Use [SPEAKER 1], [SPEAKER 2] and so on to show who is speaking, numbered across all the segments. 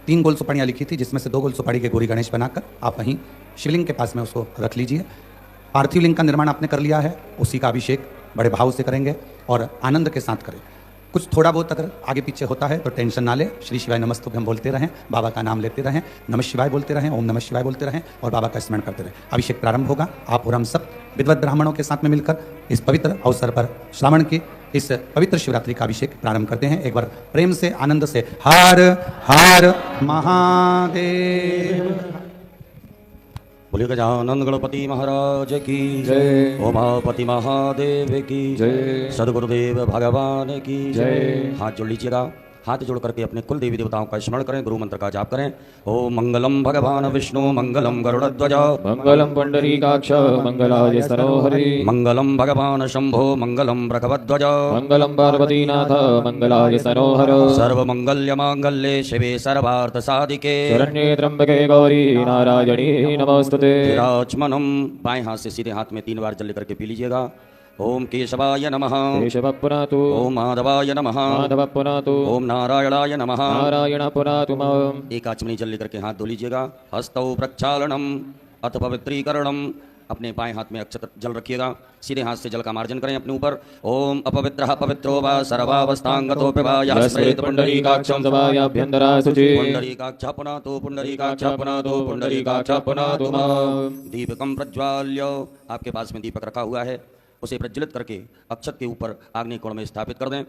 [SPEAKER 1] 3 गोल सुपाड़ियाँ लिखी थी, जिसमें से 2 गोल सुपाड़ी के गौरी गणेश बनाकर आप वहीं शिवलिंग के पास में उसको रख लीजिए। पार्थिव लिंग का निर्माण आपने कर लिया है, उसी का अभिषेक बड़े भाव से करेंगे और आनंद के साथ करें। कुछ थोड़ा बहुत अगर आगे पीछे होता है तो टेंशन ना ले, श्री शिवाय नमस्तुभ्यम बोलते रहें, बाबा का नाम लेते रहें, नमः शिवाय बोलते रहें, ओम नमः शिवाय बोलते रहें और बाबा का स्मरण करते रहें। अभिषेक प्रारंभ होगा। आप और हम सब विद्वत ब्राह्मणों के साथ में मिलकर इस पवित्र अवसर पर श्रावण की इस पवित्र शिवरात्रि का अभिषेक प्रारंभ करते हैं। एक बार प्रेम से आनंद से हर हर महादेव।
[SPEAKER 2] बोलिए गजानंद गणपति महाराज की
[SPEAKER 3] जय।
[SPEAKER 2] उमापति महादेव की
[SPEAKER 3] जय।
[SPEAKER 2] सदगुरुदेव भगवान की
[SPEAKER 3] जय।
[SPEAKER 2] हाथ जोड़ लीजिएगा। हाथ जोड़ करके अपने कुल देवी देवताओं का स्मरण करें, गुरु मंत्र का जाप करें। ओम मंगलम भगवान विष्णु मंगलम गरुड़ध्वज
[SPEAKER 3] मंगलम पुंडरीकाक्ष मंगलाय सरोहरि
[SPEAKER 2] मंगलम भगवान शंभो मंगलम भगवध्वज
[SPEAKER 3] मंगलम पार्वतीनाथ मंगलाय सरोहर
[SPEAKER 2] सर्वमंगल्य मांगल्ये शिवे सर्वार्थ साधिके
[SPEAKER 3] शरण्ये त्र्यंबके गौरी नारायणी नमोस्तुते।
[SPEAKER 2] विराजमनम। बाएं हाथ से सीधे हाथ में 3 बार जल लेकर के पी लीजिएगा। ओम केशवाय नमः
[SPEAKER 3] केशव पुनातु
[SPEAKER 2] ओम माधवाय नमः
[SPEAKER 3] माधव पुनातु
[SPEAKER 2] ओम नारायणाय नमः
[SPEAKER 3] नारायण पुनातु मम।
[SPEAKER 2] एक आचमनी जल लेकर के हाथ धो लीजिएगा। हस्तौ प्रक्षालनम अथ पवित्रीकरणम। अपने बाएं हाथ में अक्षत जल रखिएगा, सीधे हाथ से जल का मार्जन करें अपने ऊपर। ओम अपवित्रः पवित्रो वा सर्वावस्थांगतो पिबाय
[SPEAKER 3] स्मृत पुंडरीकाक्षं सभायाभ्यन्तरा शुचि
[SPEAKER 2] पुंडरीकाक्षः पुनातु पुंडरीकाक्षः पुनातु पुंडरीकाक्षः पुनातु मां। दीपकं प्रज्वाल्य। आपके पास में दीपक रखा हुआ है, उसे प्रज्वलित करके अक्षत के ऊपर आग्नेय कोण में स्थापित कर दें।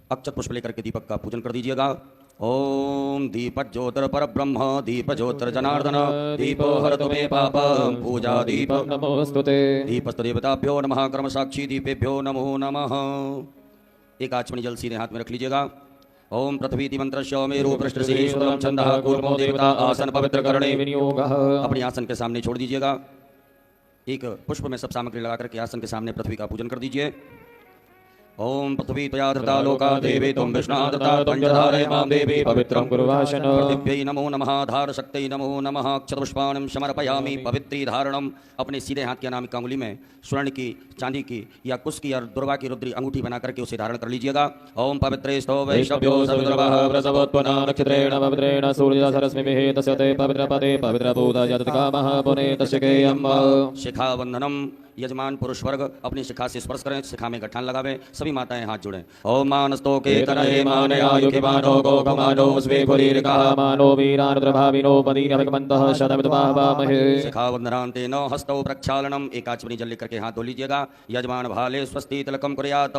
[SPEAKER 2] अक्षत पुष्प लेकर के दीपक का पूजन कर दीजिएगा। ओम दीप ज्योतिर पर ब्रह्म दीप ज्योतिर जनार्दन दीपो हरतु मे पापं पूजा दीप
[SPEAKER 3] नमोस्तुते।
[SPEAKER 2] दीपस्तु देवताभ्यो नमः कर्म साक्षी दीपेभ्यो नमो नमः। एक आचमनी जल सीधे हाथ में रख लीजिएगा। ओम पृथ्वीति मंत्रस्य मेरु पृष्ठसिंह सुतरं छंदः कूर्मो देवता आसन पवित्र करणे
[SPEAKER 3] विनियोगः।
[SPEAKER 2] अपने आसन के सामने छोड़ दीजिएगा। एक पुष्प में सब सामग्री लगा करके आसन के सामने पृथ्वी का पूजन कर दीजिए। ओम पृथ्वी त्वया धृता लोका देवी त्वं विष्णादता त्वञ्जधारय मां देवी
[SPEAKER 3] पवित्रं कुर्वाशन।
[SPEAKER 2] पृथिव्यै नमो नमः धार शक्त्यै नमो नमः क्षतपुष्पाणं समर्पयामि पवित्री धारणम। अपने सीधे हाथ की अनामिका अंगुली में स्वर्ण की, चांदी की या कुश की और दुर्वा की रुद्री अंगूठी बना करके उसे धारण कर लीजिएगा। ओम पवित्रे स्तो वैष्णव्यो सवितर्वः प्रसवोत्पन्ना नक्षत्रेण पवित्रेण सूर्यसरस्मिभिः तस्य ते पवित्रपदे पवित्रभूता यत्कामः पुने तस्य केयम्। शिखावंदनम। यजमान पुरुष वर्ग अपनी शिखा से स्पर्श करें, शिखा में गठान लगावें। सभी माताएं हाथ जोड़ें। ओम मानस्तो के तनये मानयायुके मानो गोकमानो स्वेफुरीरिकाः मानो वीरानुद्रभाविनो पदीनभिगमन्तः शतमितुपावामहे। शिखावन्दनान्तेन हस्तौ प्रक्षालनम। एक आचमनी जल लेकर के हाथ धो लीजिएगा। यजमान भाले स्वस्ति तिलकम कुर्यात्।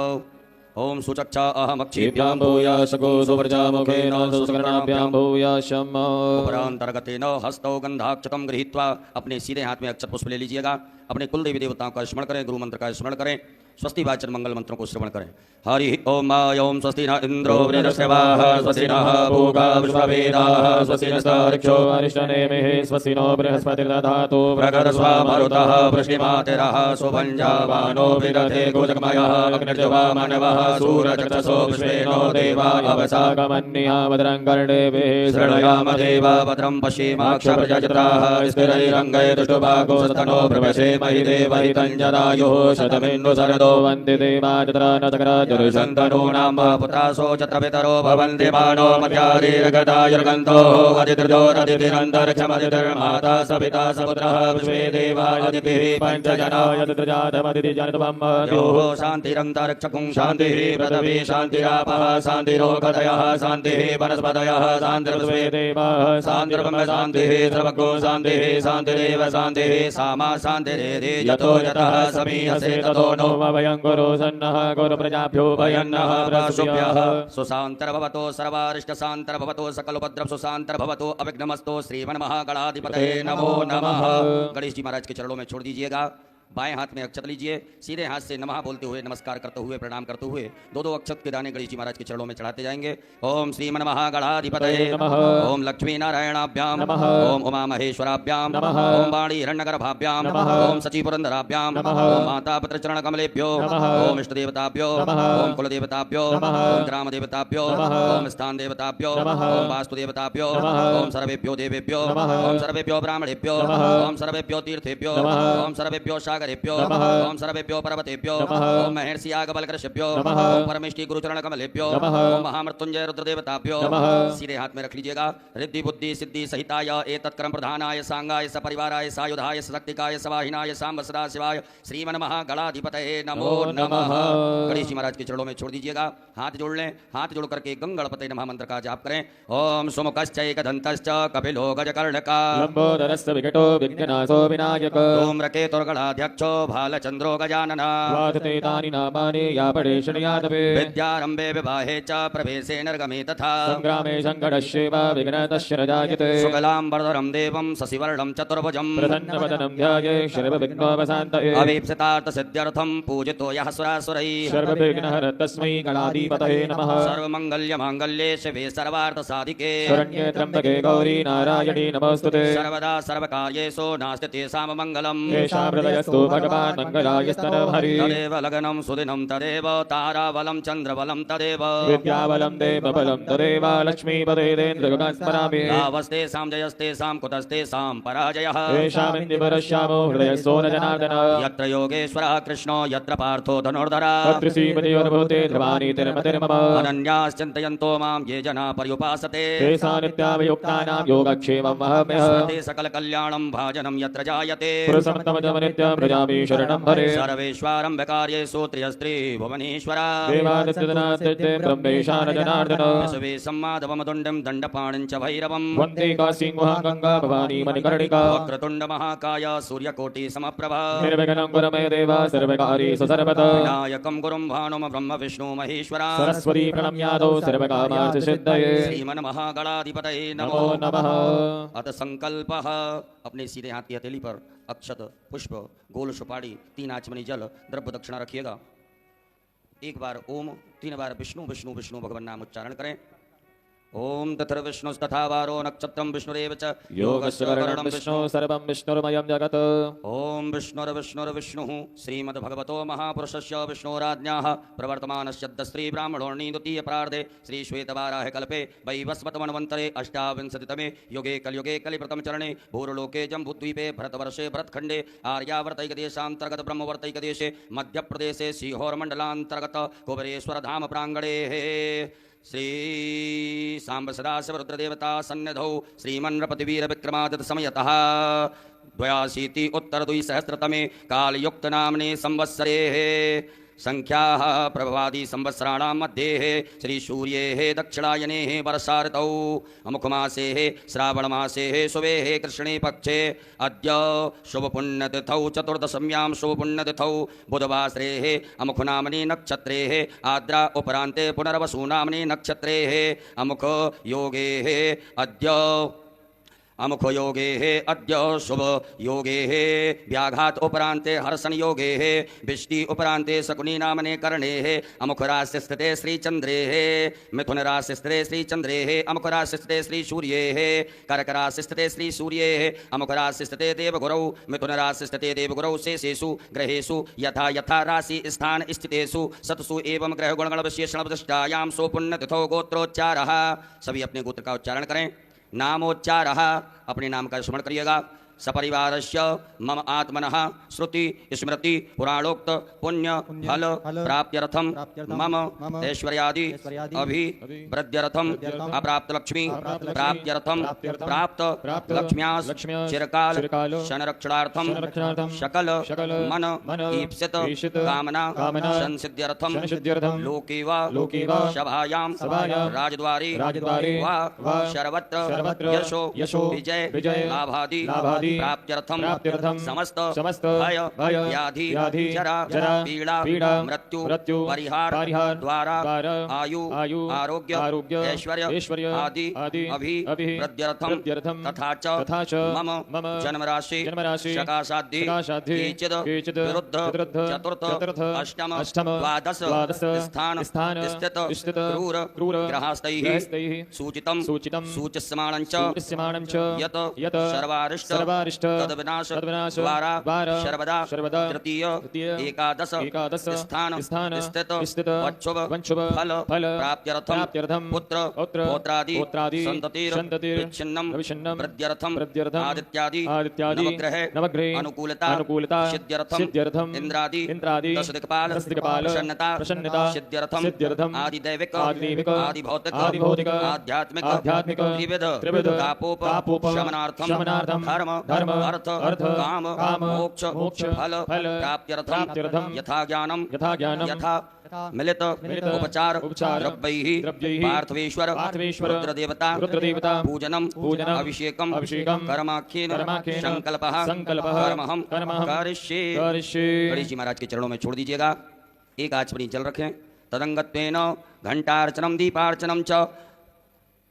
[SPEAKER 2] ओम सुचक्षा अहमक्षिभ्यां
[SPEAKER 3] भूयाशको सुवर्जामुखेन सुस्करणाभ्यां भूयाशम्।
[SPEAKER 2] उपरांतर्गतेन हस्तौ गंधाक्षतं गृहीत्वा अपने सीधे हाथ में अक्षत पुष्प ले लीजिएगा। अपने कुल देवी देवताओं का स्मरण करें, गुरु मंत्र का स्मरण करें, स्वस्ति वाचन मंगल मंत्रों को श्रवण करें। हरि ओम ओम स्वस्ति न इंद्रो वृद्धश्रवाः स्वस्ति नः पूगा विश्ववेदाः स्वस्ति नस्तार्क्ष्यो अरिष्टनेमिः स्वस्ति नो बृहस्पतिर्दधातु बृहस्पतिर्मरुतः वृष्टिमातिरः सुभञ्जावानो विदधे गोजगमयः अग्निर्जवा मानवः सूरचक्षसो विश्वेनो देवाय अवसागमन्यः भद्रं कर्णेभिः शृणुयाम देवा भद्रं पश्येमाक्षप्रजत्राः स्थिरैरङ्गै दुष्टभागो सतनो प्रवशेमहि देवहितं जदायुः शतमिन्दु शरदो वन्दे देवा चत्रा नतकरा दुर्शन्तनूनां पुत्रासो चत्र पितरो भवन्ति मानो मध्यादिर्गतायुर्गन्तो अदितिर्जोरदितिरन्तरिक्षमदितिर्माता सपिता सपुत्रः विश्वे देवा यदिभिः पञ्चजनाय तत्रजातमदितिजनत्वम् योः शान्तिरन्तरिक्षकुं शान्तिः पृथिवी शान्तिरापः शान्तिरोगतयः शान्तिः वनस्पतयः शान्तिर्विश्वे देवाः शान्तिर्ब्रह्म शान्तिः सर्वगो शान्तिः शान्तिरेव शान्तिः सामा शान्तिरेधि यतो यतः समीहसे ततो नो वयं गुरु सन्नः गुरु प्रजाभ्यो भयन्नः प्रसुभ्यः। सुशान्तर्भवतो सर्वारिष्टशान्तर्भवतो सकलोपद्रव सुशान्तर्भवतो अविघ्नमस्तो श्रीमन्महागणाधिपतये नमो नमः। गणेश जी महाराज के चरणों में छोड़ दीजिएगा। बाएं हाथ में अक्षत लीजिए, सीधे हाथ से नमः बोलते हुए नमस्कार करते हुए प्रणाम करते हुए 2-2 अक्षत के दाने गणेश जी महाराज के चरणों में चढ़ाते जाएंगे। ओम श्रीमन्महागणाधिपतये नमः। ओम लक्ष्मी नारायणाभ्यां नमः। ओम उमा महेश्वराभ्यां नमः। ओम वाणी हिरण्यगर्भाभ्यां नमः। ओम सचीपुरंदराभ्यां नमः। ओम माता पितृ चरण कमलेभ्यो नमः। ओम इष्ट देवताभ्यो नमः। ओम कुल देवताभ्यो नमः। ओम ग्राम देवताभ्यो नमः। ओम स्थान देवताभ्यो नमः। ओम वास्तु देवताभ्यो नमः। ओम सर्वेभ्यो देवेभ्यो नमः। ओम सर्वेभ्यो ब्राह्मणेभ्यो नमः। ओम सर्वेभ्यो तीर्थेभ्यो नमः। ओम सर्वेभ्यो सागरेभ्यो
[SPEAKER 3] नमः।
[SPEAKER 2] ओम सर्वेभ्यो पर्वतेभ्यो
[SPEAKER 3] नमः।
[SPEAKER 2] ओम महर्षि याज्ञवल्क्यऋषिभ्यो
[SPEAKER 3] नमः।
[SPEAKER 2] ओम परमेष्टि गुरुचरण कमलेभ्यो
[SPEAKER 3] नमः।
[SPEAKER 2] ओम महामृत्युंजय रुद्रदेवताभ्यो
[SPEAKER 3] नमः।
[SPEAKER 2] सीधे हाथ में रख लीजिएगा। रिद्धि बुद्धि सिद्धि सहिताय एतत्क्रम प्रधानाय सांगाय सपरिवाराय सायुधाय सशक्तिकाय सवाहिनाय सांब सदा शिवाय श्रीमन महागणाधिपतये नमो नमः। गणेश जी महाराज के चरणों में छोड़ दीजिएगा। हाथ जोड़ लें। हाथ जोड़ करके गंगणपते नमः मंत्र का जाप करें। ओम सुमुखश्चैकदन्तश्च कपिलो गजकर्णका
[SPEAKER 3] लंबोदरस्य विकटो विघ्ननाशो विनायक
[SPEAKER 2] धूम्रकेतुर्गणाध्यक्षो भालचन्द्रो गजानन
[SPEAKER 3] वादते तानि नामानि या पडे शृणुयादपि
[SPEAKER 2] विद्यारम्भे विवाहे च प्रवेशे निर्गमे तथा
[SPEAKER 3] संग्रामे सङ्कटस्यैव विघ्नतस्य न जायते
[SPEAKER 2] शुक्लाम्बरधरं देवं शशिवर्णं चतुर्भुजं
[SPEAKER 3] प्रसन्नवदनं ध्याये सर्वविघ्नोपशान्तये
[SPEAKER 2] अभीप्सितार्थसिद्ध्यर्थं पूजितो यः सुरासुरैः
[SPEAKER 3] सर्वविघ्नहर तस्मै गणाधिपतये नमः
[SPEAKER 2] सर्वमङ्गल्यमाङ्गल्ये शिवे सर्वार्थसाधिके
[SPEAKER 3] शरण्ये त्र्यम्बके गौरी नारायणी नमोऽस्तुते
[SPEAKER 2] सर्वदा सर्वकार्येषु नास्ति तेषां मङ्गलम्
[SPEAKER 3] येषां हृदयस्तु भगवान् मङ्गलायस्तनहरि
[SPEAKER 2] तदेव लगनं सुदिनं तदेव ताराबलं चन्द्रबलं तदेव
[SPEAKER 3] विद्याबलं देवबलं तदेव लक्ष्मीपदेन्द्रगुणान् स्मरामि
[SPEAKER 2] यावस्तेषां जयस्तेषां कुतस्तेषां पराजयः
[SPEAKER 3] येषामिन्द्रिपरश्यामो हृदयस्थो न जनार्दन
[SPEAKER 2] यत्र योगेश्वरः कृष्णो यत्र पार्थो धनुर्धरः
[SPEAKER 3] तत्र श्रीमतियोर्भूते ध्रुवाणि तिरुमतिर्मम
[SPEAKER 2] अनन्याश्चिन्तयन्तो मां ये जना पर्युपासते
[SPEAKER 3] तेषां नित्याभियुक्तानां योगक्षेमं वहाम्यः
[SPEAKER 2] ते सकलकल्याणं भाजनं यत्र जायते
[SPEAKER 3] पुरुषमतमजम नित्यं व्रजामि शरणं हरे
[SPEAKER 2] सर्वेष्वारम्भकार्येषु त्रियस्त्री भुवनेश्वरा
[SPEAKER 3] देवादित्यनादित्ये ब्रह्मेशा न जनार्दन
[SPEAKER 2] विश्वे सम्माधवमदुण्डं दण्डपाणिं च भैरवम्
[SPEAKER 3] वन्दे काशीं गङ्गा भवानी मणिकर्णिका
[SPEAKER 2] वक्रतुण्डमहाकाय सूर्यकोटिसमप्रभा
[SPEAKER 3] निर्विघ्नं कुरु मे देव सर्वकार्येषु सर्वदा
[SPEAKER 2] विनायकं गुरुं भानुं ब्रह्म विष्णु महेश्वरा
[SPEAKER 3] सरस्वती प्रणम्यादौ सर्वकामार्थसिद्धये
[SPEAKER 2] श्रीमन्महागणाधिपतये
[SPEAKER 3] नमो
[SPEAKER 2] नमो
[SPEAKER 3] नमः
[SPEAKER 2] अथ संकल्पः। अपने सीधे हाथ की हथेली पर अक्षत पुष्प गोल सुपारी 3 आचमनी जल द्रव्य दक्षिणा रखिएगा। एक बार ओम 3 बार विष्णु विष्णु विष्णु भगवान नाम उच्चारण करें। ओम तथर्विष्णुस्तथा वारो नक्षत्रं विष्णुरेव च
[SPEAKER 3] योगस्य वरणं विष्णु सर्वं विष्णुर्मयं जगत्
[SPEAKER 2] ओम विष्णुर्विष्णुर्विष्णुः श्रीमद्भगवतो महापुरुषस्य विष्णोराज्ञाः प्रवर्तमानस्य श्री ब्राह्मणोर्णी द्वितीय प्रार्धे श्री श्वेतवाराह कल्पे वैवस्वतमन्वन्तरे अष्टाविंशतितमे युगे कलियुगे कलिप्रथम चरणे भूर्लोके जम्बूद्वीपे भरतवर्षे भरतखण्डे आर्यावर्तैकदेशान्तर्गत ब्रह्मवर्तैकदेशे मध्यप्रदेशे सीहोरमण्डलान्तर्गत कुबेरेश्वर धाम प्राङ्गणे श्री सांब सदाशिव रुद्रदेवता सन्निधौ श्रीमन्नृपतिवीर विक्रमादित्य समयतः 82 उत्तर 2सहस्रतमे कालयुक्त नामने संवत्सरे संख्याः प्रभवादि संवत्सराणां मध्ये श्री सूर्ये दक्षिणायने वर्षाऋतौ अमुखमासे श्रावणमासे शुभे कृष्णे पक्षे अद्य शुभपुण्यतिथौ चतुर्दशम्यां शुभपुण्यतिथौ बुधवासरे अमुखनामने नक्षत्रे आद्रा उपरान्ते पुनर्वसु नामने नक्षत्रे अमुख योगे अद्य अमुख योगे अद्य शुभ योगे व्याघात उपरान्ते हर्षण योगे विष्टि उपरान्ते शकुनी नामने कर्णे अमुख राशि स्थिते श्री चंद्रे मिथुन राशि स्थिते श्री चंद्रे अमुख राशि स्थिते श्री सूर्ये कर्क राशि स्थिते श्री सूर्ये अमुख राशि स्थिते देवगुरौ मिथुन राशि स्थिते देवगुरौ शेषेषु ग्रहेषु यथा यथा राशि स्थान स्थितेषु सतसु एवं ग्रह गुणगण विशेषण प्रतिष्ठायां सो पुण्यतिथौ गोत्रोच्चारः। सभी अपने गोत्र का उच्चारण करें। नामोच्चारः अपने नाम का स्मरण करिएगा। सपरिवारस्य मम आत्मनः श्रुति स्मृति पुराणोक्त पुण्य फल प्राप्त्यर्थम मम ऐश्वर्यादि अभिवृद्ध्यर्थम अप्राप्त लक्ष्मी प्राप्त्यर्थम प्राप्त लक्ष्म्यास् चिरकाल संरक्षणार्थम सकल मन ईप्सित कामना संसिद्ध्यर्थम लोके वा सभायां राजद्वारे वा सर्वत्र यशो विजय लाभादि प्राप्त्यर्थम समस्त भय व्याधि जरा पीड़ा मृत्यु परिहार द्वारा आयु आरोग्य ऐश्वर्य आदि अभिवृद्ध्यर्थम तथा च मम जन्मराशि सकाशादि केचिद् विरुद्ध चतुर्थ अष्टम द्वादश स्थान स्थित क्रूर ग्रहस्थैः सूचितं सूच्यमानं च यत् सर्वारिष्ट
[SPEAKER 3] सर्वारिष्ट
[SPEAKER 2] तद्विनाश
[SPEAKER 3] तद्विनाश
[SPEAKER 2] द्वारा
[SPEAKER 3] द्वारा
[SPEAKER 2] सर्वदा
[SPEAKER 3] सर्वदा
[SPEAKER 2] तृतीय
[SPEAKER 3] तृतीय
[SPEAKER 2] एकादश
[SPEAKER 3] एकादश
[SPEAKER 2] स्थान
[SPEAKER 3] स्थान
[SPEAKER 2] स्थित
[SPEAKER 3] स्थित
[SPEAKER 2] वक्षुभ
[SPEAKER 3] वंशुभ
[SPEAKER 2] फल
[SPEAKER 3] फल
[SPEAKER 2] प्राप्त्यर्थम पुत्र
[SPEAKER 3] पौत्र
[SPEAKER 2] पौत्रादि
[SPEAKER 3] पौत्रादि
[SPEAKER 2] संततिर्
[SPEAKER 3] संततिर्
[SPEAKER 2] विच्छिन्नम
[SPEAKER 3] विच्छिन्नम
[SPEAKER 2] वृद्ध्यर्थम
[SPEAKER 3] वृद्ध्यर्थम
[SPEAKER 2] आदित्यादि
[SPEAKER 3] आदित्यादि
[SPEAKER 2] नवग्रहे
[SPEAKER 3] अनुकूलता
[SPEAKER 2] अनुकूलता सिद्ध्यर्थम इंद्रादि दश दिक्पाल प्रसन्नता सिद्ध्यर्थम आदिदैविक आदिभौतिक आध्यात्मिक त्रिविध तापोप शमनार्थम धर्म अर्थ काम मोक्ष फल प्राप्त्यर्थम यथा ज्ञानम यथा मिलित उपचार द्रव्यैः पार्थवेश्वर रुद्रदेवता पूजनम अभिषेकम कर्माख्येन संकल्पः कर्महं करिष्ये। गणेश जी महाराज के चरणों में छोड़ दीजिएगा। एक आचमनी जल रखें। तदंगत्वेन घंटार्चनम दीपार्चनम च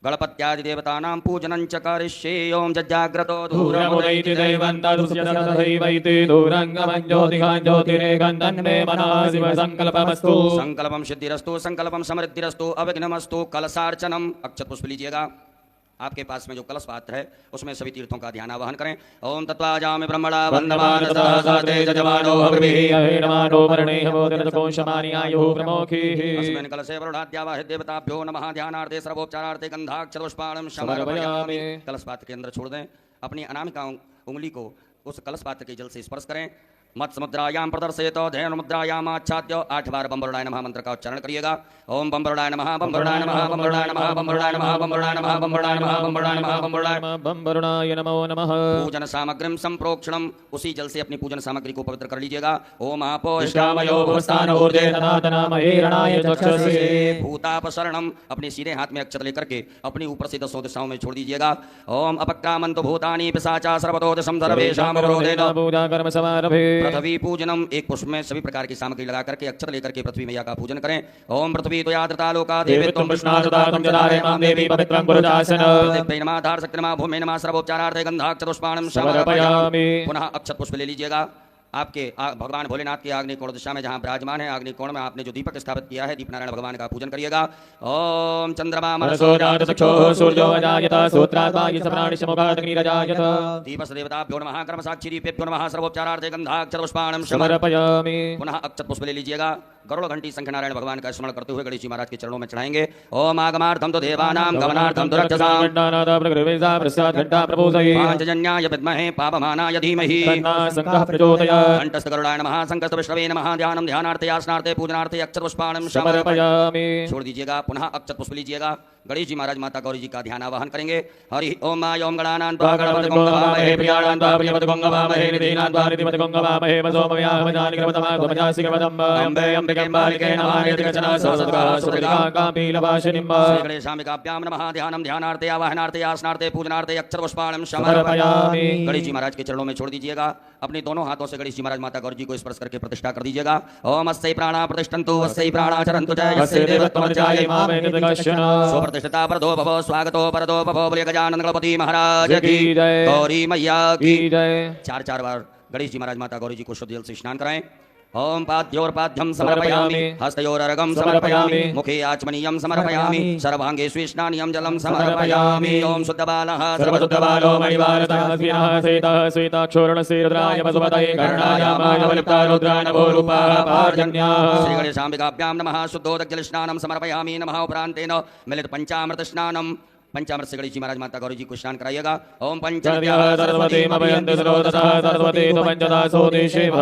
[SPEAKER 2] गणपत्यादि देवतानां पूजनं च करिष्ये। ओम जज्जाग्रतो
[SPEAKER 3] धूरमुदैति दैवन्तदुष्यतथैवैति धूरङ्गमं ज्योतिकां ज्योतिरेकं तन्मे मनः शिव संकल्पमस्तु।
[SPEAKER 2] संकल्पम सिद्धिरस्तु संकल्पम समृद्धिरस्तु अविघ्नमस्तु। कलशार्चनम अक्षत पुष्प लीजिएगा। आपके पास में जो कलश पात्र है उसमें सभी तीर्थों का ध्यान आवाहन करें। ओम तत्वाजामि ब्रह्मणा वन्दमान तथा साते जजमानो हविः
[SPEAKER 3] अहेनमानो वर्णेह बोधिरतकोशमानि आयुः प्रमोखिः।
[SPEAKER 2] अस्मिन् कलशे वरुणाद्यावाहि देवताभ्यो नमः। ध्यानार्थे सर्वोपचारार्थे गन्धाक्षरपुष्पाणं समर्पयामि। कलश पात्र के अंदर छोड़ दें। अपनी अनामिका उंगली को उस कलश पात्र के जल से स्पर्श करें। मत समुद्रायाम प्रदर्शयत ध्यान मुद्रायाम आच्छाद्य 8 बार बम्बरुणाय नमः मंत्र का उच्चारण करिएगा। ओम बम्बरुणाय नमः बम्बरुणाय नमः बम्बरुणाय नमः बम्बरुणाय नमः बम्बरुणाय नमः बम्बरुणाय नमः बम्बरुणाय नमः बम्बरुणाय नमः
[SPEAKER 3] बम्बरुणाय नमो नमः।
[SPEAKER 2] पूजन सामग्रीम संप्रोक्षणम उसी जल से अपनी पूजन सामग्री को पवित्र कर लीजिएगा। ओम आपो
[SPEAKER 3] इष्टामयो भुवस्थान ऊर्जे तनातनामहेरणाय चक्षुषे।
[SPEAKER 2] भूतापसरणम अपने सीधे हाथ में अक्षत लेकर के अपनी ऊपर से 10 दिशाओं में छोड़ दीजिएगा। ओम अपक्रामन्तु भूतानि पिशाचा सर्वतो दिशं सर्वेषां विरोधेन
[SPEAKER 3] पूजा कर्म समारभे।
[SPEAKER 2] पृथ्वी पूजनम एक पुष्प में सभी प्रकार की सामग्री लगा करके अक्षर लेकर के पृथ्वी मैया का पूजन करें। ओम पृथ्वी त्वयाद्रता लोका देवीत्वं
[SPEAKER 3] कृष्णासुतातं जलारे मां देवी पवित्रं कुरुजासन।
[SPEAKER 2] पृथ्वी नमः धारशक्ति नमः भूमि नमः सर्वोपचारार्थे गन्धाक्षरपुष्पाणं
[SPEAKER 3] समर्पयामि।
[SPEAKER 2] पुनः अक्षत पुष्प ले लीजिएगा। आपके भगवान भोलेनाथ के अग्निकोण दिशा में जहाँ विराजमान है अग्निकोण में आपने जो दीपक स्थापित किया है दीप नारायण भगवान का पूजन करिएगा। ओम चंद्रमा
[SPEAKER 3] मनसो जात चक्षुः सूर्यो अजायत सूत्राद्वाय सप्राणिशमुखाग्निरजायत।
[SPEAKER 2] दीपस देवताभ्यो नमः कर्म साक्षी दीपेभ्यो नमः सर्वोपचारार्थे गन्धाक्षरपुष्पाणं
[SPEAKER 3] समर्पयामि।
[SPEAKER 2] पुनः अक्षत पुष्प ले लीजिएगा। गरुड़ घंटी संख नारायण भगवान का स्मरण करते हुए गणेश जी महाराज के चरणों में चढ़ाएंगे। ओम आगमार्थम तो देवानां गमनार्थम तो रक्षसां
[SPEAKER 3] घंटानाद प्रगृहेसा प्रसाद घंटा प्रबोधये।
[SPEAKER 2] पांचजन्याय विद्महे पापमानाय धीमहि
[SPEAKER 3] तन्नः संघः प्रचोदयात्।
[SPEAKER 2] कंठस्थ गरुडाय नमः संकस्त विष्णवे नमः। ध्यानम ध्यानार्थे आसनार्थे पूजनार्थे अक्षत पुष्पाणं
[SPEAKER 3] समर्पयामि।
[SPEAKER 2] छोड़ दीजिएगा। पुनः अक्षत पुष्प लीजिएगा। गणेश जी महाराज माता गौरी जी का ध्यान आवाहन करेंगे। हरि ओम आय ओम गणानां त्वा गणपतिं गवामहे प्रियाणां त्वा प्रियपतिं गवामहे निधीनां त्वा निधिपतिं गवामहे वसोमयामजानि क्रमतमा त्वमजासि क्रमतम् अम्बे अम्बिके अम्बालिके नमः निधिकचना सरस्वतः सुरदिका कापीलवासिनीं। श्री गणेशाम्बिकाभ्यां नमः। ध्यानम ध्यानार्थे आवाहनार्थे आसनार्थे पूजनार्थे अक्षत पुष्पाणं समर्पयामि। गणेश जी महाराज के चरणों में छोड़ दीजिएगा। अपने दोनों हाथों से गणेश जी महाराज माता गौरी जी को स्पर्श करके प्रतिष्ठा कर दीजिएगा। ओम अस्यै प्राणा प्रतिष्ठन्तु अस्यै प्राणा चरन्तु च यस्यै देवत्वमर्चायै मामेतकश्चन। प्रतिष्ठिता परदो भवो स्वागतो परदो भवो बोले गजानन गणपति महाराज की जय। गौरी मैया की जय। 4 बार गणेश जी महाराज माता गौरी जी को शुद्ध जल से स्नान कराएं। ओम पाद्योर्पाद्यं समर्पयामि हस्तयोरर्घं समर्पयामि मुखे आचमनीयं समर्पयामि सर्वांगेषु स्नानीयं जलं समर्पयामि। ओम शुद्धबालः
[SPEAKER 3] सर्वशुद्धबालो मणिवारतः स्वीनः श्वेतः श्वेताक्षोरणस्य रुद्राय वसुपतये कर्णायामाय वलिप्ता रुद्रानभो रूपाः पार्जन्याः।
[SPEAKER 2] श्री गणेशाम्बिकाभ्यां नमः। शुद्धोदकजलस्नानं समर्पयामि नमः। उपरान्तेन मिलित पंचामृत स्नानं पंचामृत से गणेश जी महाराज माता गौरी जी को स्नान कराइएगा। ओम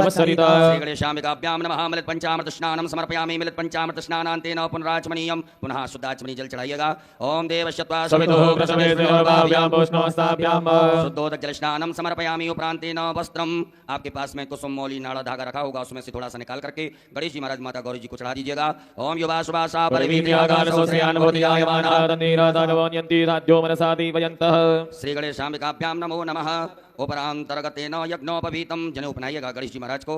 [SPEAKER 2] श्री गणेशाम्बिकाभ्यां नमः। मिलित पंचामृत स्नानं समर्पयामि। मिलित पंचामृत स्नानान्तेन पुनराचमनीयं पुनः शुद्धाचमनी जल चढ़ाइएगा। ओम देवश्चत्वा शुद्धोदक जल स्नानं समर्पयामि। उपरान्तेन वस्त्रम आपके पास में कुसुम मौली नाड़ा धागा रखा होगा उसमें से थोड़ा सा निकाल करके गणेश जी महाराज माता गौरी जी को चढ़ा दीजिएगा। ओम युवा शुभा सा श्री गणेशाम्बिकाभ्यां नमो नमः। उपरांतर्गतेन यज्ञोपवीतम जने उपनाइएगा गणेश जी महाराज को।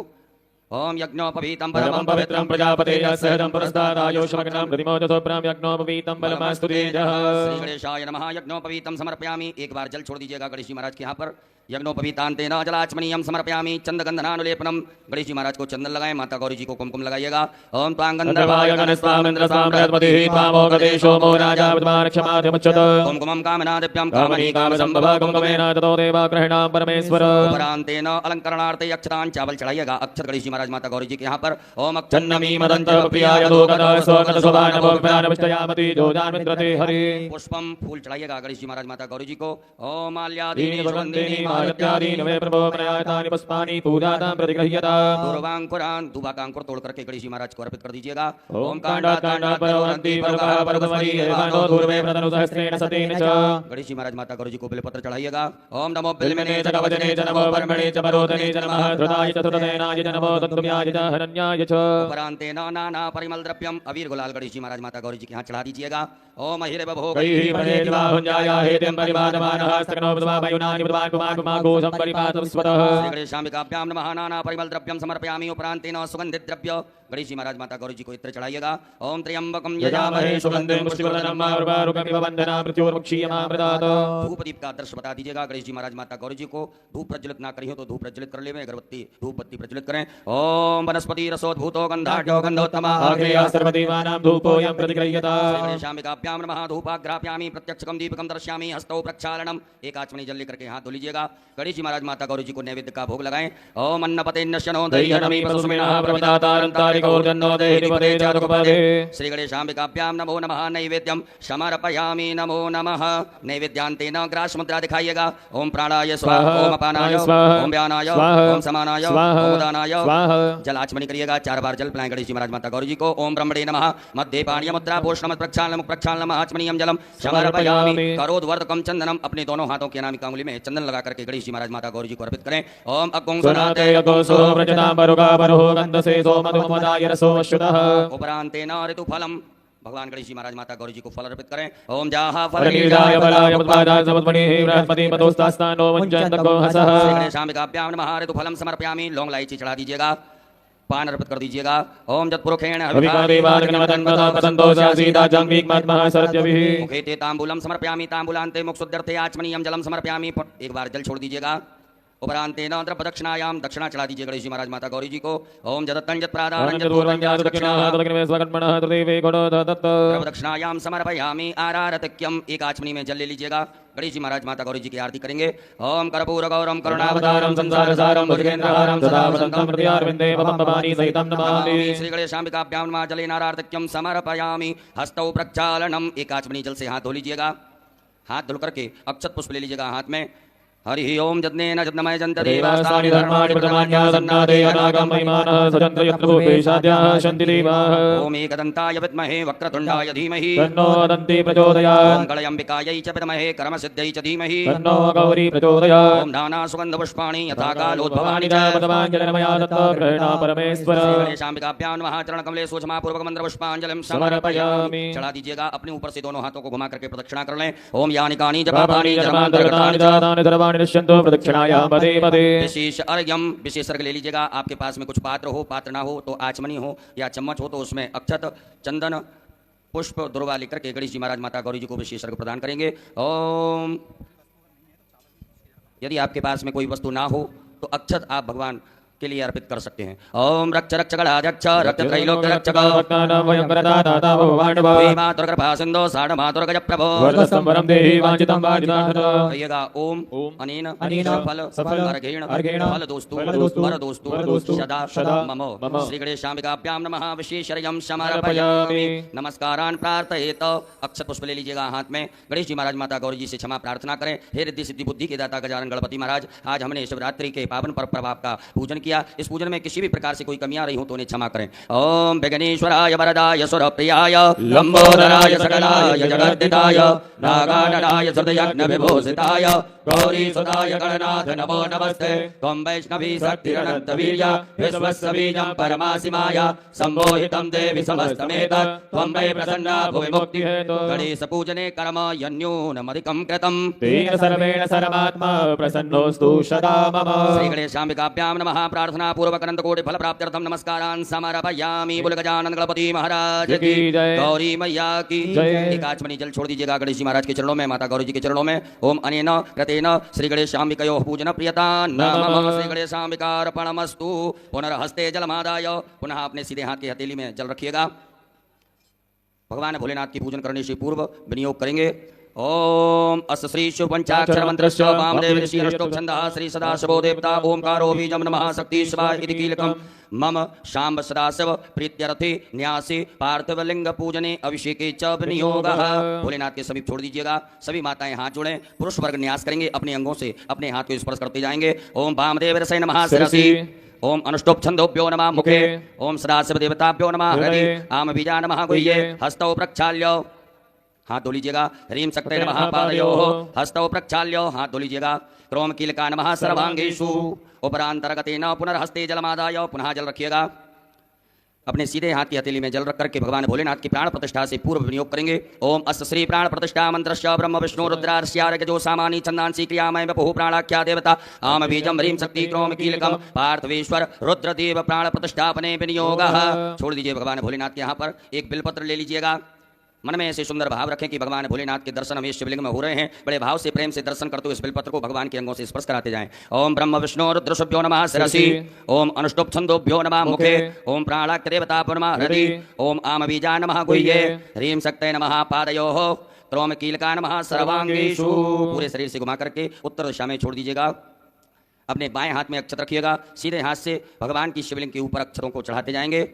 [SPEAKER 2] ओम यज्ञोपवीतं
[SPEAKER 3] परमं पवित्रं प्रजापते यस्सहजं पुरस्तादायोषमग्नं प्रतिमोदसोभ्रां यज्ञोपवीतं बलमस्तु तेजः।
[SPEAKER 2] श्री गणेशाय नमः। यज्ञोपवीतं समर्पयामि। एक बार जल छोड़ दीजिएगा गणेश जी महाराज के यहाँ पर। यज्ञोपवीतांतेन जलाचमनीयं समर्पयामि। चंदगंधनानुलेपनम। गणेश जी महाराज को चंदन लगाएं, माता गौरी जी को कुमकुम लगाइएगा। ओम त्वांगंधर्वाय
[SPEAKER 3] गणस्वामिन्द्रस्वां बृहस्पतिः पावो गणेशो मो राजा विद्वानक्षमाध्यमुच्यत।
[SPEAKER 2] कुमकुमं कामनादिभ्यं
[SPEAKER 3] कामनी कामसंभव कुमकुमेन ततो देवा गृह्णां परमेश्वर।
[SPEAKER 2] उपरांतेन अलंकरणार्थे अक्षतां चावल चढ़ाइएगा। अक्षत गणेश जी महाराज माता गौरी जी के यहाँ पर। ओम
[SPEAKER 3] चन्नमी मदंत प्रियाय लोकद स्वगत शोभान भोगदान विष्टयामति जोजान मित्रते हरि।
[SPEAKER 2] पुष्पम फूल चढ़ाइएगा गणेश जी महाराज माता गौरी जी को। ओम
[SPEAKER 3] दीनि वन्दीनि मालत्यादीनि वे प्रभो प्रयातानि पुष्पानि पूजातां प्रतिगृह्यता।
[SPEAKER 2] दूर्वांकुरान दुबाकांकुर तोड़ करके गणेश जी महाराज को अर्पित कर दीजिएगा।
[SPEAKER 3] ओम कांडात् परवन्ति परगः परगमरी एवानो दूर्वे प्रतनु सहस्रेण सतेन च।
[SPEAKER 2] गणेश जी महाराज माता गौरी जी को बेलपत्र चढ़ाइएगा। ओम नमो
[SPEAKER 3] बिल्मने च कवचने च नमो परमणे च परोधने च नमः धृताय च सुततेनाय च नमो तत्त्वम्याय च हरण्याय च।
[SPEAKER 2] उपरांतेन नाना परिमल द्रव्यम अबीर गुलाल गणेश जी महाराज माता गौरी जी के यहाँ चढ़ा दीजिएगा। ओम हिरे बभो
[SPEAKER 3] कैहि मने दिवाहुञ्जाया हेतिं परिवादमानः स्तकनो विद्वामयुनानि विद्वान् कुमाकुमागो संपरिपातं स्वतः।
[SPEAKER 2] श्री गणेशाम्बिकाभ्यां नमः। नाना परिमल द्रव्यम समर्पयामि। उपरांतेन सुगंधित द्रव्य गणेश जी महाराज माता गौरी जी को इत्र चढ़ाइएगा। ओम त्र्यंबकम
[SPEAKER 3] यजामहे सुगन्धिं पुष्टिवर्धनम् उर्वारुकमिव वन्दना मृत्योर्मुक्षीयमामृतात्।
[SPEAKER 2] धूप दीप का दृश्य बता दीजिएगा गणेश जी महाराज माता गौरी जी को। धूप प्रज्वलित ना करी हो तो धूप प्रज्वलित कर ले, अगरबत्ती धूप बत्ती प्रज्वलित करें। ओम वनस्पति रसोद्भूतो गंधाढ्यो गंधोत्तमा
[SPEAKER 3] आग्नेया सर्वदेवानां धूपोऽयं प्रतिगृह्यता।
[SPEAKER 2] गणेशाम्बिकाभ्यां नमः। धूपाग्राप्यामि प्रत्यक्षकं दीपकं दर्शयामि हस्तौ प्रक्षालनम। एक आचमनी जल लेकर के हाथ धो लीजिएगा। गणेश जी महाराज माता गौरी जी को नैवेद्य का भोग लगाएं। ओम अन्नपते नश्यनो दह्यनमी पशुमिनः प्रवदातारंतारिकौर्जन्नो देहिपदे जातकपदे। श्री गणेशाम्बिकाभ्यां नमो नमः। नैवेद्यम समर्पयामि। नमो नमः। नैवेद्यांतेन ग्रास मुद्रा दिखाइएगा। ओम प्राणाय स्वाहा। ओम अपानाय स्वाहा। ओम व्यानाय ओम समानाय ओम उदानाय जल आचमनी करिएगा। 4 बार जल पिलाएं गणेश जी महाराज माता गौरी जी को। ओम ब्रह्मणे नमः। मध्य पाणीय मुद्रा भूषणम प्रक्षालनम प्रक्षालनम आचमनीयम जलम समर्पयामि। करोद्वर्तकम चंदनम। अपने दोनों हाथों की अनामिका अंगुली में चंदन लगा करके गणेश जी महाराज माता गौरी जी को अर्पित करें। ओम अकुंसनाते
[SPEAKER 3] अकुंसो व्रजतां बरुगा बरुः गन्धसे सोमधुमदाय रसो अश्रुतः।
[SPEAKER 2] उपरांतेन ऋतुफलम। भगवान गणेश जी महाराज माता गौरी जी को फल अर्पित करें। ओम जाहा
[SPEAKER 3] फलनीराय बलाय उत्पादाय समुद्मणिः बृहस्पति पतोस्तास्तानो वञ्जन्तको हसः।
[SPEAKER 2] श्री गणेशाम्बिकाभ्यां नमः। ऋतुफलम समर्पयामि। लौंग इलायची चढ़ा दीजिएगा। पान अर्पित कर दीजिएगा। ओम जत्पुरुखेण मुखेते तांबूलम समर्पयामि। तांबूलान्ते मुक्षुद्यर्थे आचमनीयम जलम समर्पयामि। एक बार जल छोड़ दीजिएगा। उपरांतेन द्रव्य दक्षिणायाम दक्षिणा चढ़ा दीजिए गणेश जी महाराज माता गौरी जी को। ओम जदत्तं जत्प्रादानं दक्षिणायाम समर्पयामि। आरारतिक्यम। एक आचमनी में जल ले लीजिएगा। गणेश जी महाराज माता गौरी जी की आरती करेंगे। ओम कर्पूर गौरम करुणावतारम संसारसारम भुजगेन्द्रहारम सदा वसंतम हृदयारविंदे मम भवानी सहितं नमामि। श्री गणेशाम्बिकाभ्यां नमः। जलेन आरारतिक्यम समर्पयामि। हस्तौ प्रक्षालनम। एक आचमनी जल से हाथ धो लीजिएगा। हाथ धुल करके अक्षत पुष्प ले लीजिएगा हाथ में। हरि ओम जज्ञेन जज्ञमय जंत
[SPEAKER 3] देवास्तानि धर्माणि प्रथमान्यासन्नादे अनागम महिमानः सजन्त यत्र भूपेशाद्याः शन्ति देवाः।
[SPEAKER 2] ओम एकदन्ताय विद्महे वक्रतुण्डाय धीमहि
[SPEAKER 3] तन्नो दन्ति प्रचोदयात्।
[SPEAKER 2] ओम गणयम्बिकायै च विद्महे कर्मसिद्ध्यै च धीमहि
[SPEAKER 3] तन्नो गौरी प्रचोदयात्।
[SPEAKER 2] ओम नाना सुगन्ध पुष्पाणि यथा कालोद्भवानि
[SPEAKER 3] च पदमाञ्जलिर्मया दत्ता गृह्णा परमेश्वर।
[SPEAKER 2] गणेशाम्बिकाभ्यां नमः। चरण कमले सूक्ष्मा पूर्वक मंत्र पुष्पांजलिं समर्पयामि। चढ़ा दीजिएगा। अपने ऊपर से दोनों हाथों को घुमा करके प्रदक्षिणा कर लें। ओम यानिकानि जपापानि जन्मान्तर्गतानि दातानि सर्वाणि निश्चन्तो प्रदक्षिणायां पदे पदे। विशेष अर्घ्यम। विशेष अर्घ्य ले लीजिएगा। आपके पास में कुछ पात्र हो, पात्र ना हो तो आचमनी हो या चम्मच हो तो उसमें अक्षत चंदन पुष्प दुर्वा लेकर के गणेश जी महाराज माता गौरी जी को विशेष अर्घ्य प्रदान करेंगे। ओम यदि आपके पास में कोई वस्तु ना हो तो अक्षत आप भगवान के लिए अर्पित कर सकते हैं। ओम रक्ष रक्ष गणाध्यक्ष रक्ष त्रैलोक्य रक्षक मातुर्गर्भा सिंधो साढ़ मातुर्गज प्रभो कहिएगा। ओम अनेन सफल अर्घेण फल दोस्तु वर दोस्तु सदा मम। श्री गणेशाम्बिकाभ्यां नमः। विशेषर्घ्यं समर्पयामि। नमस्कारान् प्रार्थयेत। अक्षत पुष्प ले लीजिएगा हाथ में। गणेश जी महाराज माता गौरी जी से क्षमा प्रार्थना करें। हे रिद्धि सिद्धि बुद्धि के दाता गजानन गणपति महाराज, आज हमने शिवरात्रि के पावन पर्व प्रभाव का पूजन किया। इस पूजन में किसी भी प्रकार से कोई कमियां रही हो तो उन्हें क्षमा करें। ओम विघ्नेश्वराय वरदाय सुरप्रियाय लंबोदराय सकलाय जगद्दिताय नागाननाय हृदयज्ञ विभूषिताय गौरी सुताय गणनाथ नमो नमस्ते। त्वं वैष्णवी शक्तिरनंत वीर्य विश्वस्य बीजं परमासिमाय सम्मोहितं देवि समस्तमेत त्वं वै प्रसन्ना भुवि मुक्ति हेतु। गणेश पूजने कर्म यन्यूनमधिकं कृतं तेन सर्वेण सर्वात्मा प्रसन्नोऽस्तु सदा मम। श्री गणेशाम्बिकाभ्यां नमः। प्रार्थना पूर्वक अनंत कोटि फल प्राप्त्यर्थम नमस्कारान् समर्पयामि। बोल गजानन गणपति महाराज
[SPEAKER 3] की जय।
[SPEAKER 2] गौरी मैया की
[SPEAKER 3] जय।
[SPEAKER 2] एक आचमनी जल छोड़ दीजिएगा गणेश जी महाराज के चरणों में, माता गौरी जी के चरणों में। ओम अनेन कृतेन श्री गणेशाम्बिकयोः पूजन प्रियता नमः। श्री गणेशाम्बिकार्पणमस्तु। पुनर्हस्ते जलमादाय, पुनः अपने सीधे हाथ की हथेली में जल रखिएगा। भगवान भोलेनाथ की पूजन करने से पूर्व विनियोग करेंगे। ओम अस श्री शिव पंचाक्षर मंत्रस्य वामदेव ऋषि अष्टोपछंदः श्री सदाशिवो देवता ओमकारो बीजं नमः शक्ति शिवाय इति कीलकम् मम शाम्ब सदाशिव प्रीत्यर्थे न्यासे पार्थिवलिंग पूजने अभिषेके च विनियोगः। भोलेनाथ के समीप छोड़ दीजिएगा। सभी माताएं हाथ जोड़ें, पुरुष वर्ग न्यास करेंगे, अपने अंगों से अपने हाथ को स्पर्श करते जाएंगे। ओम वामदेव ऋषि नमः शिरसि, ओम अनुष्टुप छंदोभ्यो नमः मुखे, ओम सदाशिव देवताभ्यो नमः हृदि, आम बीजा नमः गुह्ये, हस्तौ प्रक्षाल्य हाथ धो लीजिएगा। ह्रीं शक्ते नमः पादयोः, हस्तौ प्रक्षाल्य हाथ धो लीजिएगा। क्रोम कीलका नमः सर्वांगेषु, उपरांतरगतेन पुनर्हस्ते जलमादाय, पुनः जल रखिएगा। अपने सीधे हाथ की हथेली में जल रख करके भगवान भोलेनाथ की प्राण प्रतिष्ठा से पूर्व विनियोग करेंगे। ओम अस्य श्री प्राण प्रतिष्ठा मंत्रस्य ब्रह्म विष्णु रुद्रार्ष्यार्घ्य जो सामानी छंदांसी क्रियामय बहु प्राणाख्या देवता आम बीजम ह्रीं शक्ति क्रोम कीलकम पार्थवेश्वर रुद्रदेव प्राण प्रतिष्ठापने विनियोगः। छोड़ दीजिए भगवान भोलेनाथ के यहाँ पर एक बिलपत्र ले लीजिएगा। मन में ऐसे सुंदर भाव रखें कि भगवान भोलेनाथ के दर्शन हमें शिवलिंग में हो रहे हैं। बड़े भाव से प्रेम से दर्शन करते हुए इस बिलपत्र को भगवान के अंगों से स्पर्श कराते जाएं। ओम ब्रह्म विष्णु रुद्रशुभ्यो नमः शिरसि, ओम अनुष्टुप छंदोभ्यो नमः मुखे, ओम प्राणाख्य देवताभ्यो नमः हृदि, ओम आम बीजा नमः गुह्ये, ह्रीं शक्ते नमः पादयोः, क्रोम कीलका नमः सर्वांगेषु। पूरे शरीर से घुमा करके उत्तर दिशा में छोड़ दीजिएगा। अपने बाएं हाथ में अक्षत रखिएगा। सीधे हाथ से भगवान की शिवलिंग के ऊपर अक्षरों को चढ़ाते जाएंगे।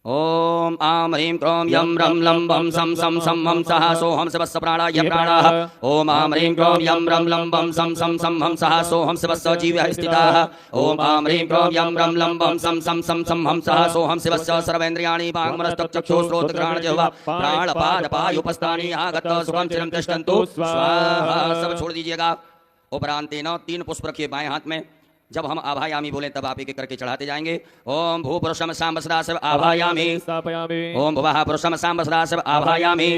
[SPEAKER 2] ओम आम ह्रीं क्रोम यम रम लम बम सम सम सम हम सहा सोहम शिवस्य प्राणाय प्राणाः। ओम आम ह्रीं क्रोम यम रम लम बम सम सम सम हम सहा सोहम शिवस्य जीवः स्थिताः। ओम आम ह्रीं क्रोम यम रम लम बम सम सम सम सम हम सहा सोहम शिवस्य सर्वेन्द्रियाणि वाङ्मनस्तक्षुः श्रोत्रघ्राण जिह्वा प्राणपाद पायुपस्थानि आगत सुखं चिरं तिष्ठन्तु स्वाहा। सब छोड़ दीजिएगा। उपरांतेन 3 पुष्प रखिए बाएं हाथ में। जब हम आभायामी बोले तब आप एक एक करके चढ़ाते जाएंगे। ओम भू पुरुषम सांब सदाशिव आभायामी, ओम भुवः पुरुषम सांब सदाशिव आभायामी,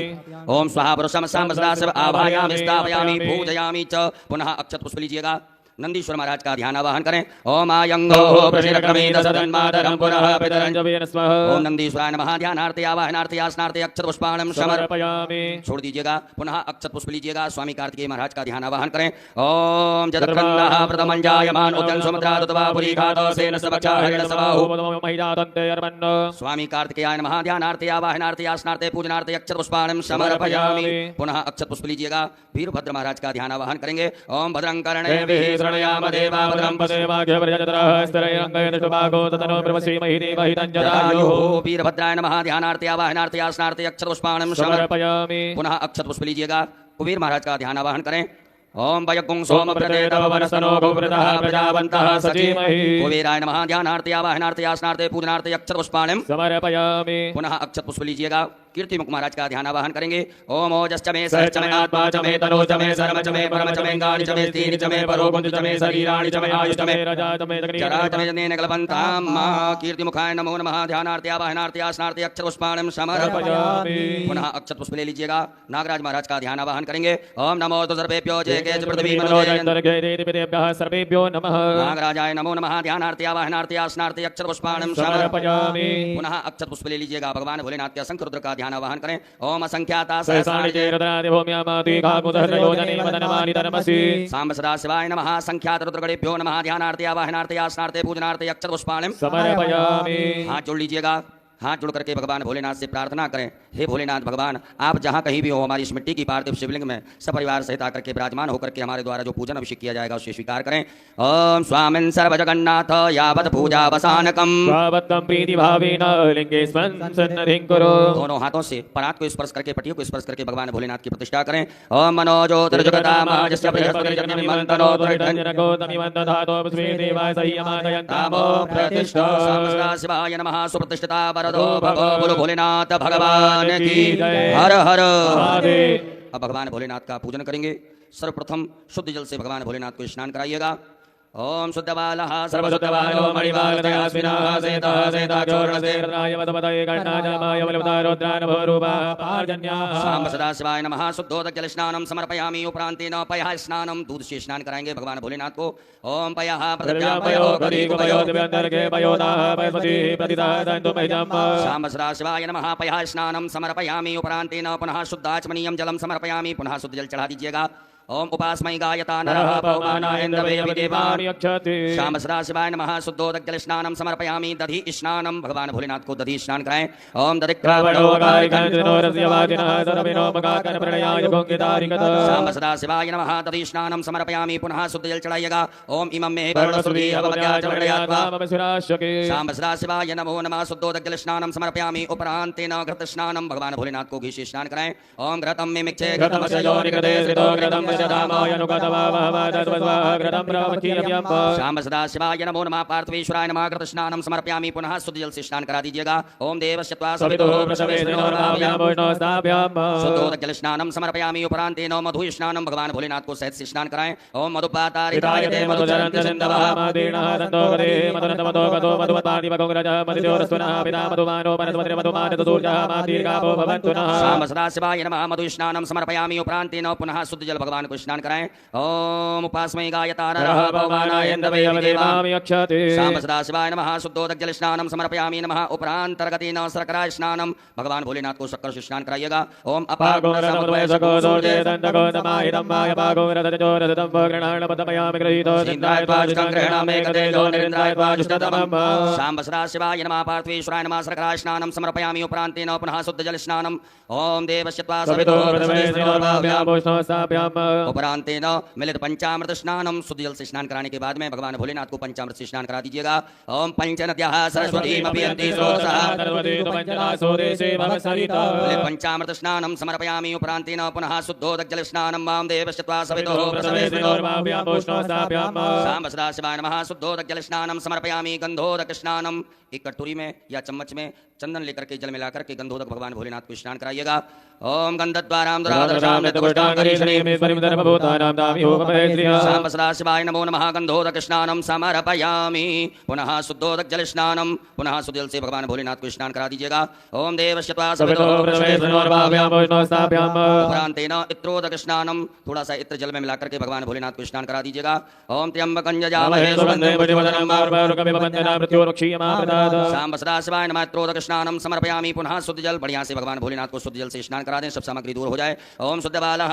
[SPEAKER 2] ओम स्वाहा पुरुषम सांब सदाशिव आभायामी स्थापयामी पूजयामी च। पुनः अक्षत पुष्प लीजिएगा। नंदीश्वर महाराज का ध्यान आवाहन करें। ओम आयंगो प्रशिरक्रमेद सदन्मातरं पुनः पितरं स्वः। ओम नंदीश्वराय नमः। ध्यानार्थे आवाहनार्थे आसनार्थे अक्षत पुष्पाणं समर्पयामि। छोड़ दीजिएगा। पुनः अक्षत पुष्प लीजिएगा। स्वामी कार्तिकेय महाराज का ध्यान आवाहन करें। ओम जदक्रन्दः प्रथमं जायमान उद्यं सुमद्रादुतवा पुरीघातसेन सबक्षा हरिण सबाहु महिदातन्ते अर्पण। स्वामी कार्तिकेयाय नमः। ध्यानार्थे आवाहनार्थे आसनार्थे पूजनार्थे अक्षत पुष्पाणं समर्पयामि। पुनः अक्षत पुष्प लीजिएगा। वीरभद्र महाराज का ध्यान आवाहन करेंगे। ओम भद्रं कर्णे प्रणयाम देवा भद्रं पश्येमाख्य वर्जत्रः स्तरैरङ्गैः शुभागो ततनो ब्रह्मश्रीमहि देवहितं जदायुः। वीरभद्राय नमः। ध्यानार्थे आवाहनार्थे आसनार्थे अक्षत पुष्पाणं समर्पयामि। पुनः अक्षत पुष्प लीजिएगा। कुबेर महाराज का ध्यान आवाहन करें। ओम वयकुं सोमप्रदे तव वनस्तनो गोवृतः प्रजावन्तः सचीमहि। कुबेराय नमः। ध्यानार्थे आवाहनार्थे आसनार्थे पूजनार्थे अक्षत पुष्पाणं समर्पयामि। पुनः अक्षत पुष्प लीजिएगा। कीर्ति मुख महाराज का ध्यान आवाहन करेंगे। ओम ओजश्च मे सहश्च मे आत्मा च मे तनो च मे सर्व च मे परम च मे गानि च मे स्थिर च मे परो कुंज च मे शरीराणि च मे आयुष च मे रजा च मे जरा च मे जनेन कल्पन्तां मा। कीर्ति मुखाय नमो नमः। ध्यानार्थे आवाहनार्थे आसनार्थे अक्षत पुष्पाणं समर्पयामि। पुनः अक्षत पुष्प ले लीजिएगा। नागराज महाराज का ध्यान आवाहन करेंगे। ओम नमो सर्वेभ्यो जय केच पृथ्वी मनोजयन्तर्गेदेभ्यः सर्वेभ्यो नमः। नागराजाय नमो नमः। ध्यानार्थे आवाहनार्थे आसनार्थे अक्षत पुष्पाणं समर्पयामि। पुनः अक्षत पुष्प ले लीजिएगा। भगवान भोलेनाथ के असंख्य रुद्र का ध्यान आवाहन करें। ओम असंख्याता सहस्राणि चेरदादि भूम्यामाति काकुदहरयोजने वदनमानि धर्मसि। सांब सदाशिवाय नमः। संख्यात रुद्रगणेभ्यो नमः। ध्यानार्थे आवाहनार्थे आसनार्थे पूजनार्थे अक्षत पुष्पाणं समर्पयामि। हाथ जोड़ लीजिएगा। हाथ जोड़ करके भगवान भोलेनाथ से प्रार्थना करें। हे भोलेनाथ भगवान, आप जहाँ कहीं भी हो हमारी इस मिट्टी की पार्थिव शिवलिंग में सपरिवार सहित आकर के विराजमान होकर के हमारे द्वारा जो पूजन अभिषेक किया जाएगा उसे स्वीकार करें। ओम स्वामिन् सर्वजगन्नाथ यावत् पूजा वसानकम्
[SPEAKER 3] प्रीति भावेन लिंगे सन्निधिं कुरु।
[SPEAKER 2] दोनों हाथों से परात को स्पर्श करके पटियों को स्पर्श करके भगवान भोलेनाथ की प्रतिष्ठा करें। ओम मनोज्योतिर्जगतामाजस्य बृहस्पतिर्जन्यमिमन्तनो दुरिधन्यनकोतमिमन्तधातो पुष्पे देवाय संयमादयन्तामो प्रतिष्ठा। शिवाय नमः। सुप्रतिष्ठिता वरदो भव। बोलो भोलेनाथ भगवान की हर हर। अब भगवान भोलेनाथ का पूजन करेंगे। सर्वप्रथम शुद्ध जल से भगवान भोलेनाथ को स्नान कराइएगा। ओम शुद्धबालः
[SPEAKER 3] सर्वशुद्धबालो मणिबालतयास्मिनः सेतः सेताक्षोर्णसेरद्राय वदपतये गणाजामाय बलवतारोद्रानभोरूपः पार्जन्याः
[SPEAKER 2] शाम सदाशिवाय नमः शुद्धोदक स्नानम समर्पयामि उपरांतेन पयः स्नानम दूध से स्नान कराएंगे भगवान भोलेनाथ को ओम पयः
[SPEAKER 3] पयो करीकुपयो दिव्यन्तर्गे पयोदाः पयस्मतिः प्रतिदाः दन्तु महिजम्
[SPEAKER 2] शाम सदाशिवाय नमः पयः स्नानम समर्पयामि उपरांतेन पुनः शुद्धाचमनीयं जलम समर्पयामि पुनः शुद्ध जल चढ़ा दीजिएगा ओम उपासमय गायता नरः श्याम सदाशिवाय नमः शुद्धोदक स्नानम समर्पयामि दधि स्नानम भगवान भोलेनाथ को दधि स्नान कराएं ओम श्याम सदाशिवाय नमः दधि स्नानम समर्पयामि पुनः शुद्ध जल चढ़ाइएगा ओम इमं मे श्याम सदाशिवाय नमो नमः शुद्धोदक स्नानम समर्पयामि उपरांतेन घृत स्नानम भगवान भोलेनाथ को घी से स्नान कराएं ओम घृतम में मिक्षे श्याम सदाशिवाय नमो नमः पार्थवेश्वराय नमः घृत स्नानम समर्पयामि पुनः शुद्ध जल से स्नान करा दीजिएगा ओम देवश्चत्वा शुद्धोदक जल स्नानम समर्पयामि उपरांतेन मधु स्नानम भगवान भोलेनाथ को सहित से स्नान कराएं ओम मधुपातारितायते मधुचरन्ति सिन्धवः श्याम सदाशिवाय नमः मधु स्नानम समर्पयामि उपरांतेन पुनः शुद्ध जल भगवान को स्नान कराएं ओम उपासमय गायता नरः श्याम सदाशिवाय नमः शुद्धोदक जल स्नानम समर्पयामि नमः उपरांतर्गतेन शर्करा स्नानम भगवान भोलेनाथ को शक्कर से स्नान कराइएगा ओम श्याम सदाशिवाय नमः पार्थवेश्वराय नमः शर्करा स्नानम समर्पयामि उपरांतेन पुनः शुद्ध जल स्नानम ओम देवश्चत्वा उपरांतेन मिलित पंचामृत स्नानम शुद्ध जल से स्नान कराने के बाद में भगवान भोलेनाथ को पंचामृत से स्नान करा दीजिएगा ओम पंचनद्याः सरस्वतीमपि पंचामृत स्नानम समर्पयामि उपरांतेन पुनः शुद्धोदक जल स्नानम मां देवश्चत्वा श्याम सदाशिवाय नमः शुद्धोदक जल स्नानम समर्पयामि गंधोदक स्नानम एक कटोरी में या चम्मच में चंदन लेकर के जल मिलाकर के गंधोदक भगवान भोलेनाथ को स्नान कराइएगा ओम गंधद्वारां श्याम सदाशिवाय नमो नमः गंधोदक स्नानम समर्पयामि पुनः शुद्धोदक जल स्नानम पुनः शुद्ध जल से भगवान भोलेनाथ को स्नान करा दीजिएगा ओम देवश्चत्वा उपरांतेन इत्रोदक स्नानम थोड़ा सा इत्र जल में मिलाकर के भगवान भोलेनाथ को स्नान करा दीजिएगा ओम त्र्यंबकं यजामहे श्याम सदाशिवाय नमः इत्रोदक स्नानम समर्पयामि पुनः शुद्ध जल बढ़िया से भगवान भोलेनाथ को शुद्ध जल से स्नान करा दें सब सामग्री दूर हो जाए ओम शुद्ध बालः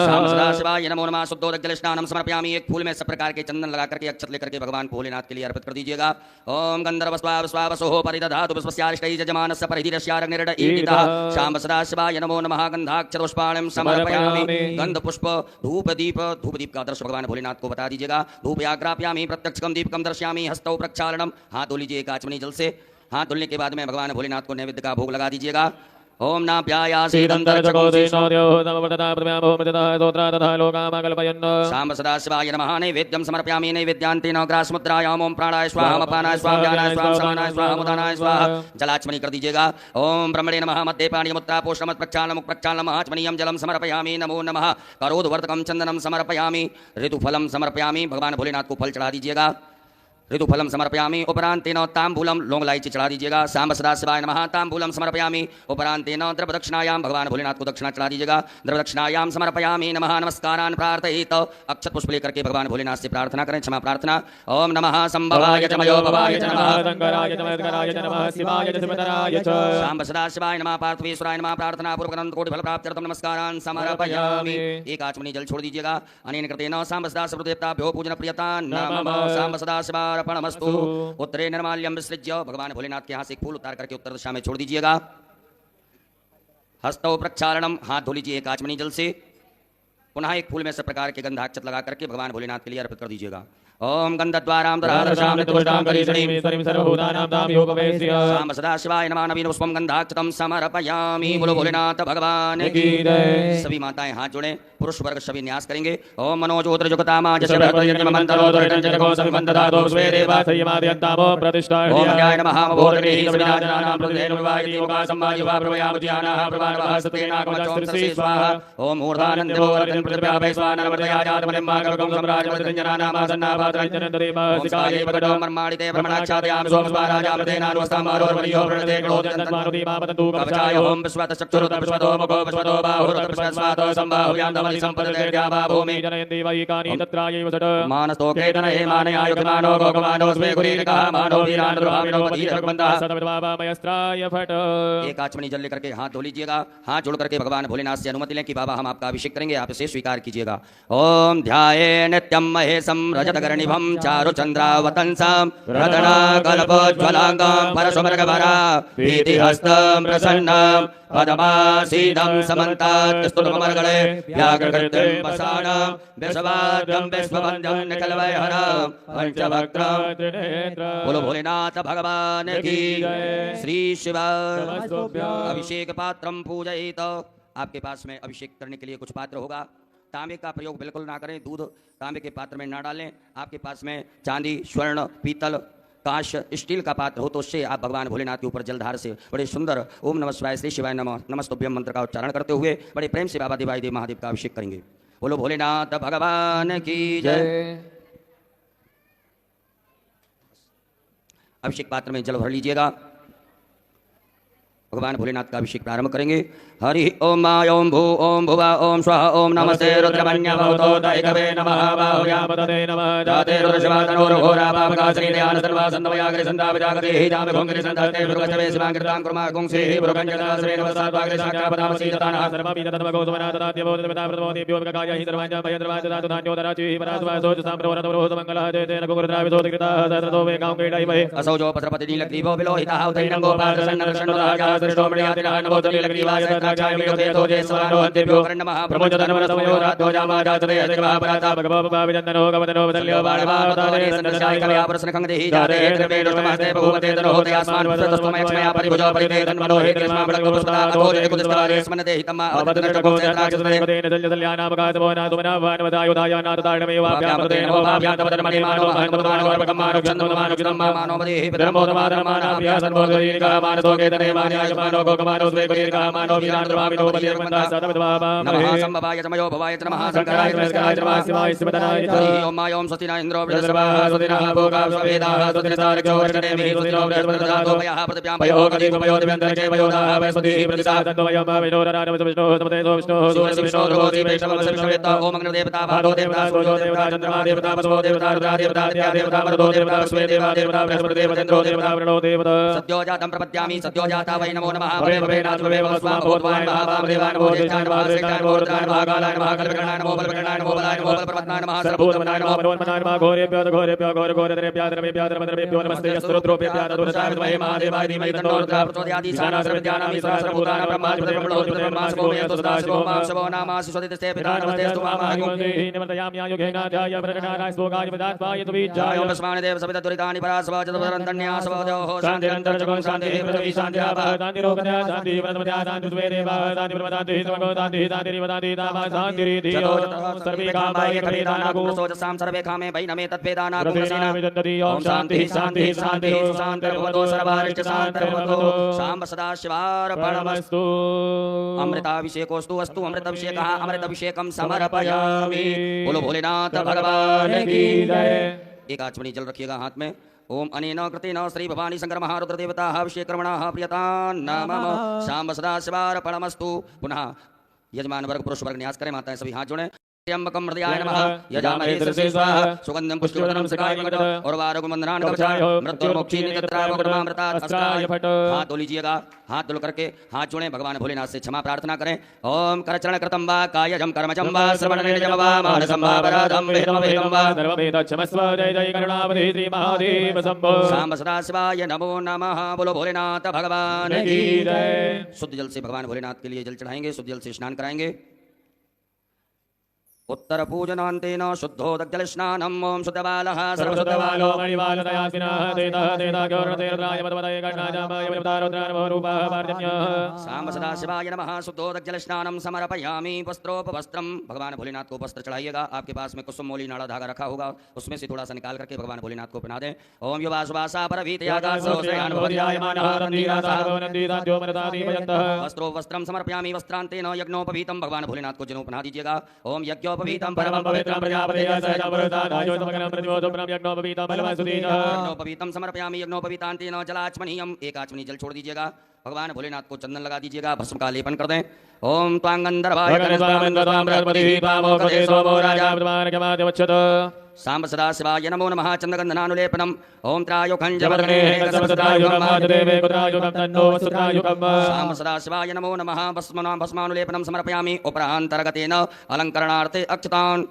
[SPEAKER 2] श्याम सदाशिवाय नमो नमः शुद्धोदक जल स्नानम समर्पयामि एक फूल में सब प्रकार के चंदन लगा करके अक्षत लेकर के भगवान भोलेनाथ के लिए अर्पित कर दीजिएगा ओम गंधर्वस्वावसोः परिदधातु पुष्पस्यारिष्टैः जजमानस्य परिधिरस्याग्निर्दीपितः श्याम सदाशिवाय नमो नमः गंधाक्षतपुष्पाणिं समर्पयामि गंध पुष्प धूप दीप का आदर्श भगवान भोलेनाथ को बता दीजिएगा धूप आग्राप्यामि प्रत्यक्षकम दीपकम दर्शयामि हस्तौ प्रक्षालनम हाथ धो लीजिए काचमनी जल से हाथ धुलने के बाद में भगवान भोलेनाथ को नैवेद्य का भोग लगा दीजिएगा ओम श्याम सदाशिवाय नमः नैवेद्यं समर्पयामि नैवेद्यान्तेन ग्रासमुद्रायाम् ओम प्राणाय स्वाहा अपानाय स्वाहा व्यानाय स्वाहा समानाय स्वाहा मुदानाय स्वाहा जलाचमनी कर दीजिएगा ओम ब्रह्मणे नमः मध्य पाणिमुत्रा पोषणमत् प्रक्षालनम् प्रक्षालनम् आचमनीयं जलम समर्पयामि नमो नमः करोदवर्तकं चंदनम समर्पयामि ऋतुफलम समर्पयामि भगवान भोलेनाथ को फल चढ़ा दीजिएगा ऋतुफलम समर्पयामि उपरांतेन तांबूलम लौंग इलायची चढ़ा दीजिएगा श्याम सदाशिवाय नमः तांबूलम समर्पयामि उपरांतेन द्रवदक्षिणायां भगवान भोलेनाथ को दक्षिणा चढ़ा दीजिएगा द्रवदक्षिणायां समर्पयामि नमः नमस्कारान् प्रार्थयेत अक्षत पुष्प लेकर के भगवान भोलेनाथ से प्रार्थना करें क्षमा प्रार्थना ओम नमः संभवाय च मयोभवाय च नमः शंकराय च महेश्वराय च नमः शिवाय च शिवतराय च श्याम सदाशिवाय नमः पार्थवेश्वराय नमः प्रार्थना पूर्वक अनंत कोटि फल प्राप्त्यर्थम नमस्कारान् समर्पयामि एक आचमनी जल छोड़ दीजिएगा अनेन कृतेन श्याम सदाशिवदेवताभ्यो पूजन प्रियता नमः श्याम सदाशिवाय अर्पणमस्तु उत्तरे निर्माल्यम विसृज्य भगवान भोलेनाथ के हाथ से फूल उतार करके उत्तर दिशा में छोड़ दीजिएगा हस्तौ प्रक्षालनम हाथ धो लीजिए एक आचमनी जल से पुनः एक फूल में सब प्रकार के गंधाक्षत लगा करके भगवान भोलेनाथ के लिए अर्पित कर दीजिएगा ओम गंधद्वारां दरादशां नित्यपुष्टां करीषणीं
[SPEAKER 3] ईश्वरीं सर्वभूतानां तामियोपवेश्य
[SPEAKER 2] साम सदाशिवाय नमः नवीन पुष्पम गंधाक्षतम समर्पयामि। बोलो भोलेनाथ भगवान की
[SPEAKER 3] जय।
[SPEAKER 2] सभी माताएं हाथ जोड़ें, पुरुष वर्ग सभी न्यास करेंगे। ओम मनोजोत्र जुगतामा जस्य बृहद्यज्ञ मंत्रोदरितंजनको सविमंददातो स्वे देवा
[SPEAKER 3] संयमादयन्तामो प्रतिष्ठा
[SPEAKER 2] ओम ज्ञाय नमः बोधने सविनाजनानां प्रतिदेन विवाहिनी योगा सम्माजिवा प्रभयामध्यानाः प्रभानवः सतेनाकमचोम सरसी स्वाहा। ओम ऊर्ध्वानन्दो वर्धन पृथिव्या वैश्वानरवर्तया जातमनिम्मा कवकं सम्राजवर्तञ्जनानामासन्नापात्रञ्जनन्ददेवा सिकाये पकटो मर्माणिते ब्रह्मणाक्षादयामि सोमस्वाराजामतेनानुवस्तामारोर्वर्यो प्रणतेक्रोदन्तन्मारुदीमापतन्तु कवचाय ओम विश्वतश्चक्षुरुत विश्वतो मुखो विश्वतो बाहुरुत विश्वस्वातो सम्बाहुयां धमनि सम्पदते द्यावा भूमि
[SPEAKER 3] जनयन्ति वैकानि तत्रायैव सट
[SPEAKER 2] मानस्तोकेतन हेमानयायुक्तमानो गोगमानो स्वे गुरीरिकः मानो वीरानुर्भाविनो पतिरघुवन्तः
[SPEAKER 3] सतविद्वामयस्त्राय फट।
[SPEAKER 2] एक आचमनी जल लेकर के हाथ धो लीजिएगा। हाथ जोड़ करके भगवान भोलेनाथ से अनुमति लें कि बाबा हम आपका अभिषेक करेंगे, आप इसे स्वीकार कीजिएगा। ओम ध्याये नित्यं महेशं रजतगर्णिभं चारुचन्द्रावतंसं रत्नाकल्पोज्ज्वलाङ्गं परशुमृगभरा भीतिहस्तं प्रसन्नं पद्मासीनं समन्तात् स्तुतमर्गले व्याघ्रकृतिं वसानं विश्वाद्यं विश्ववन्द्यं निखिलवैहरं पंचभक्त्रं
[SPEAKER 3] त्रिनेत्र।
[SPEAKER 2] बोलो भोलेनाथ भगवान की श्री शिव। अभिषेक पात्रम पूजयित। आपके पास में अभिषेक करने के लिए कुछ पात्र होगा। तांबे का प्रयोग बिल्कुल ना करें, दूध तांबे के पात्र में ना डालें। आपके पास में चांदी, स्वर्ण, पीतल, कांच, स्टील का पात्र हो तो उससे आप भगवान भोलेनाथ के ऊपर जलधार से बड़े सुंदर ओम नमः शिवाय श्री शिवाय नमः नमस्तुभ्यम मंत्र का उच्चारण करते हुए बड़े प्रेम से बाबा देवाय देव महादेव का अभिषेक करेंगे। बोलो भोलेनाथ भगवान की जय। अभिषेक पात्र में जल भर लीजिएगा। भगवान भोलेनाथ का अभिषेक प्रारंभ करेंगे। हरि ओम मा ओम भू ओम भुवा ओम स्वः ओम नमस्ते रुद्रमन्य भवतो दैकवे नमः बाहुयापतते नमः जाते रुद्रशिवातनोर्घोरा पापकासनी ध्यान सर्वा सन्दवयाग्रे सन्दापजागते हि जामे भोंगरे सन्दाते भृगचवे शिवाङ्कृतां कुर्मा गुंसे हि भृगञ्जदासरे नमस्ताद्वाग्रे साक्षापदामसि ततानः सर्वमपि ततमगोसमना तदाद्यवोदमिता प्रथमोदीप्यो विकाय हि सर्वाञ्च भयन्द्रवाञ्चदातु धान्योदराचि हि परासुवासोजसाम्प्रवरतवरोधमङ्गलः जयतेन कुकुरद्राविसोदकृताः सहस्रतो वेगां असौजो पत्रपति नीलग्रीवो विलोहितः उतैनं गोपालसन्नरसन्नुदागा सृष्टोमणियातिनः नमोदनीलग्रीवाय नमः संभवाय चमयो भवाय नमः शंकराय नमस्काराय नमः शिवाय शिवतराय ओम मा ओम स्वस्ति न इंद्रो बृहस्पतिः स्वस्ति नः भोगा वेदाः स्वस्ति न तारको वर्षणे स्वस्ति नो बृहस्पतिर्दधातो भयः पृथिव्यां भयो कलिको भयो दिव्यन्तरिक्षे भयो दाः वैस्पतिः प्रतिसादन्तो वयं विष्णोरराजं विष्णोः समतेतो विष्णोः सूर्यविष्णो ध्रुवोति वैष्णवं विष्णुवेत्ता ओम अग्नि देवता भारो देवता सूर्यो देवता चन्द्रमा देवता वसो देवता रुद्रा देवता आदित्य देवता मरुतो देवता विश्वे देवा देवता बृहस्पति देवता चन्द्रो देवता वरुणो देवता सद्यो जातं प्रपद्यामि सद्यो जाता वै नमो नमः भवे भवे नाथवे भवस्वां भूत्वान् महादेवान् नमो देवान् महाश्रेष्ठान् नमो रुद्रान् महाकालान् महाकल्पकर्णान् नमो बलकर्णान् नमो बलान् नमो बलप्रपत्नान् नमः सर्वभूतमनान् नमो मनोन्मनान् नमः घोरेभ्यो घोरेभ्यो घोरघोरधरेभ्यो धर्मेभ्यो धर्मधर्मेभ्यो नमस्ते यस्तुरुद्रोभ्यः तदुरसाय विद्महे महादेवाय धीमहि तन्नो रुद्रः प्रचोदयात् ईशानासर्वविद्यानां सहस्रभूतानां ब्रह्मास्पतिर्ब्रह्मणोऽस्पतिर्ब्रह्मास्पो शवो नामासि स्वस्तिस्ते पिता नमस्तेऽस्तु महामहिमोऽग्निः निमन्तयाम्या योगेनाध्याय प्रकटानाय श्लोकाय पदात्वाय तुवीज्जाय ओम स्मानदेव सविता दुरितानि परास्वा चतुरन्तन्यासवोः शान्तिरन्तरजगं शान्तिः पृथिवी शान्तिः आपः शान्तिरोगदया शान्तिः व्रतमदया शान्तिः सुवे देवा शान्तिः ब्रह्मशान्तिः सर्वगोशान्तिः शान्तिरिवदान्तिः शान्तिरिति सर्वे कामाय कलेदानागो सोजसां सर्वे कामे वैनमे तद्वेदानागो ओम शान्तिः शान्तिः शान्तिः शान्तिर्भवतु सर्वारिष्ट शान्तिर्भवतु शाम्ब सदा शिवार्पणमस्तु अमृताभिषेकोस्तु अस्तु अमृताभिषेकः अमृताभिषेकं समर्पयामि। बोलो भोलेनाथ भगवान की जय। एक आचमनी जल रखिएगा हाथ में। ओम अनेन कृतेन श्री भवानी शंकर महारुद्र देवता अभिषेकर्मणः प्रियतान् नमः शाम्ब सदा शिवार्पणमस्तु। पुनः यजमान वर्ग पुरुष वर्ग न्यास करें, माताएं सभी हाथ जोड़ें। त्र्यंबकं हृदयाय नमः यजामहे तुलसी स्वाहा सुगंधं पुष्टिवर्धनं सखाय मंगल और वारुगमंदनान् कवचाय मृत्युर्मोक्षीनि तत्रावगुणमामृतात् अस्त्राय फट। हाथ धो लीजिएगा। हाथ धुल करके हाथ जोड़ें, भगवान भोलेनाथ से क्षमा प्रार्थना करें। ओम करचरण कृतं वा कायजं कर्मजं वा श्रवणनिर्जं वा मानसं वा अपराधं विहितं वा
[SPEAKER 3] सर्वमेतच्छमस्व जय जय करुणावधे श्री महादेव शंभो
[SPEAKER 2] शाम्ब सदा शिवाय नमो नमः। बोलो भोलेनाथ भगवान की जय। शुद्ध जल से भगवान भोलेनाथ के लिए जल चढ़ाएंगे, शुद्ध जल से स्नान कराएंगे। उत्तर पूजनान्तेन शुद्धोदग्जलस्नानम् ॐ शुद्धबालः
[SPEAKER 3] सर्वशुद्धबालो मणिबालदयास्विनः तेतः तेताघोरणतेरुद्राय मदवदये गणाजामाय विवतारुद्रानभोरूपः पार्जन्यः
[SPEAKER 2] सांब सदाशिवाय नमः शुद्धोदग्जलस्नानं समर्पयामि वस्त्रोपवस्त्रम भगवान भोलेनाथ को वस्त्र चढ़ाइएगा। आपके पास में कुसुम मोली नाड़ा धागा रखा होगा, उसमें से थोड़ा सा निकाल करके भगवान भोलेनाथ को पहना दें। ओम युवासुवासा वस्त्रो वस्त्रम समर्पयामि वस्त्रांतेन यज्ञोपवीतम भगवान भोलेनाथ को जनेऊ पहना दीजिएगा। ओम यज्ञोपवीतम
[SPEAKER 3] परमं पवित्रं प्रजापतेय सहजमरुतादायो समग्रं प्रतिमोदुप्रं यज्ञोपवीतं बलवसुदीनः
[SPEAKER 2] यज्ञोपवीतम समर्पयामि यज्ञोपवीतांतेन जलाचमनीयम एक आचमनी जल छोड़ दीजिएगा। भगवान भोलेनाथ को चंदन लगा दीजिएगा, भस्म का लेपन कर दें। ओम त्वांगंधर्वाय सांब सदाशिवाय नमो नमः चंद्रगंधनानुलेपनम ओम सांब सदाशिवाय नमो नमः भस्मानुलेपनम समर्पयामि उपरांतर्गतेन अलंकरणार्थे अक्षतान्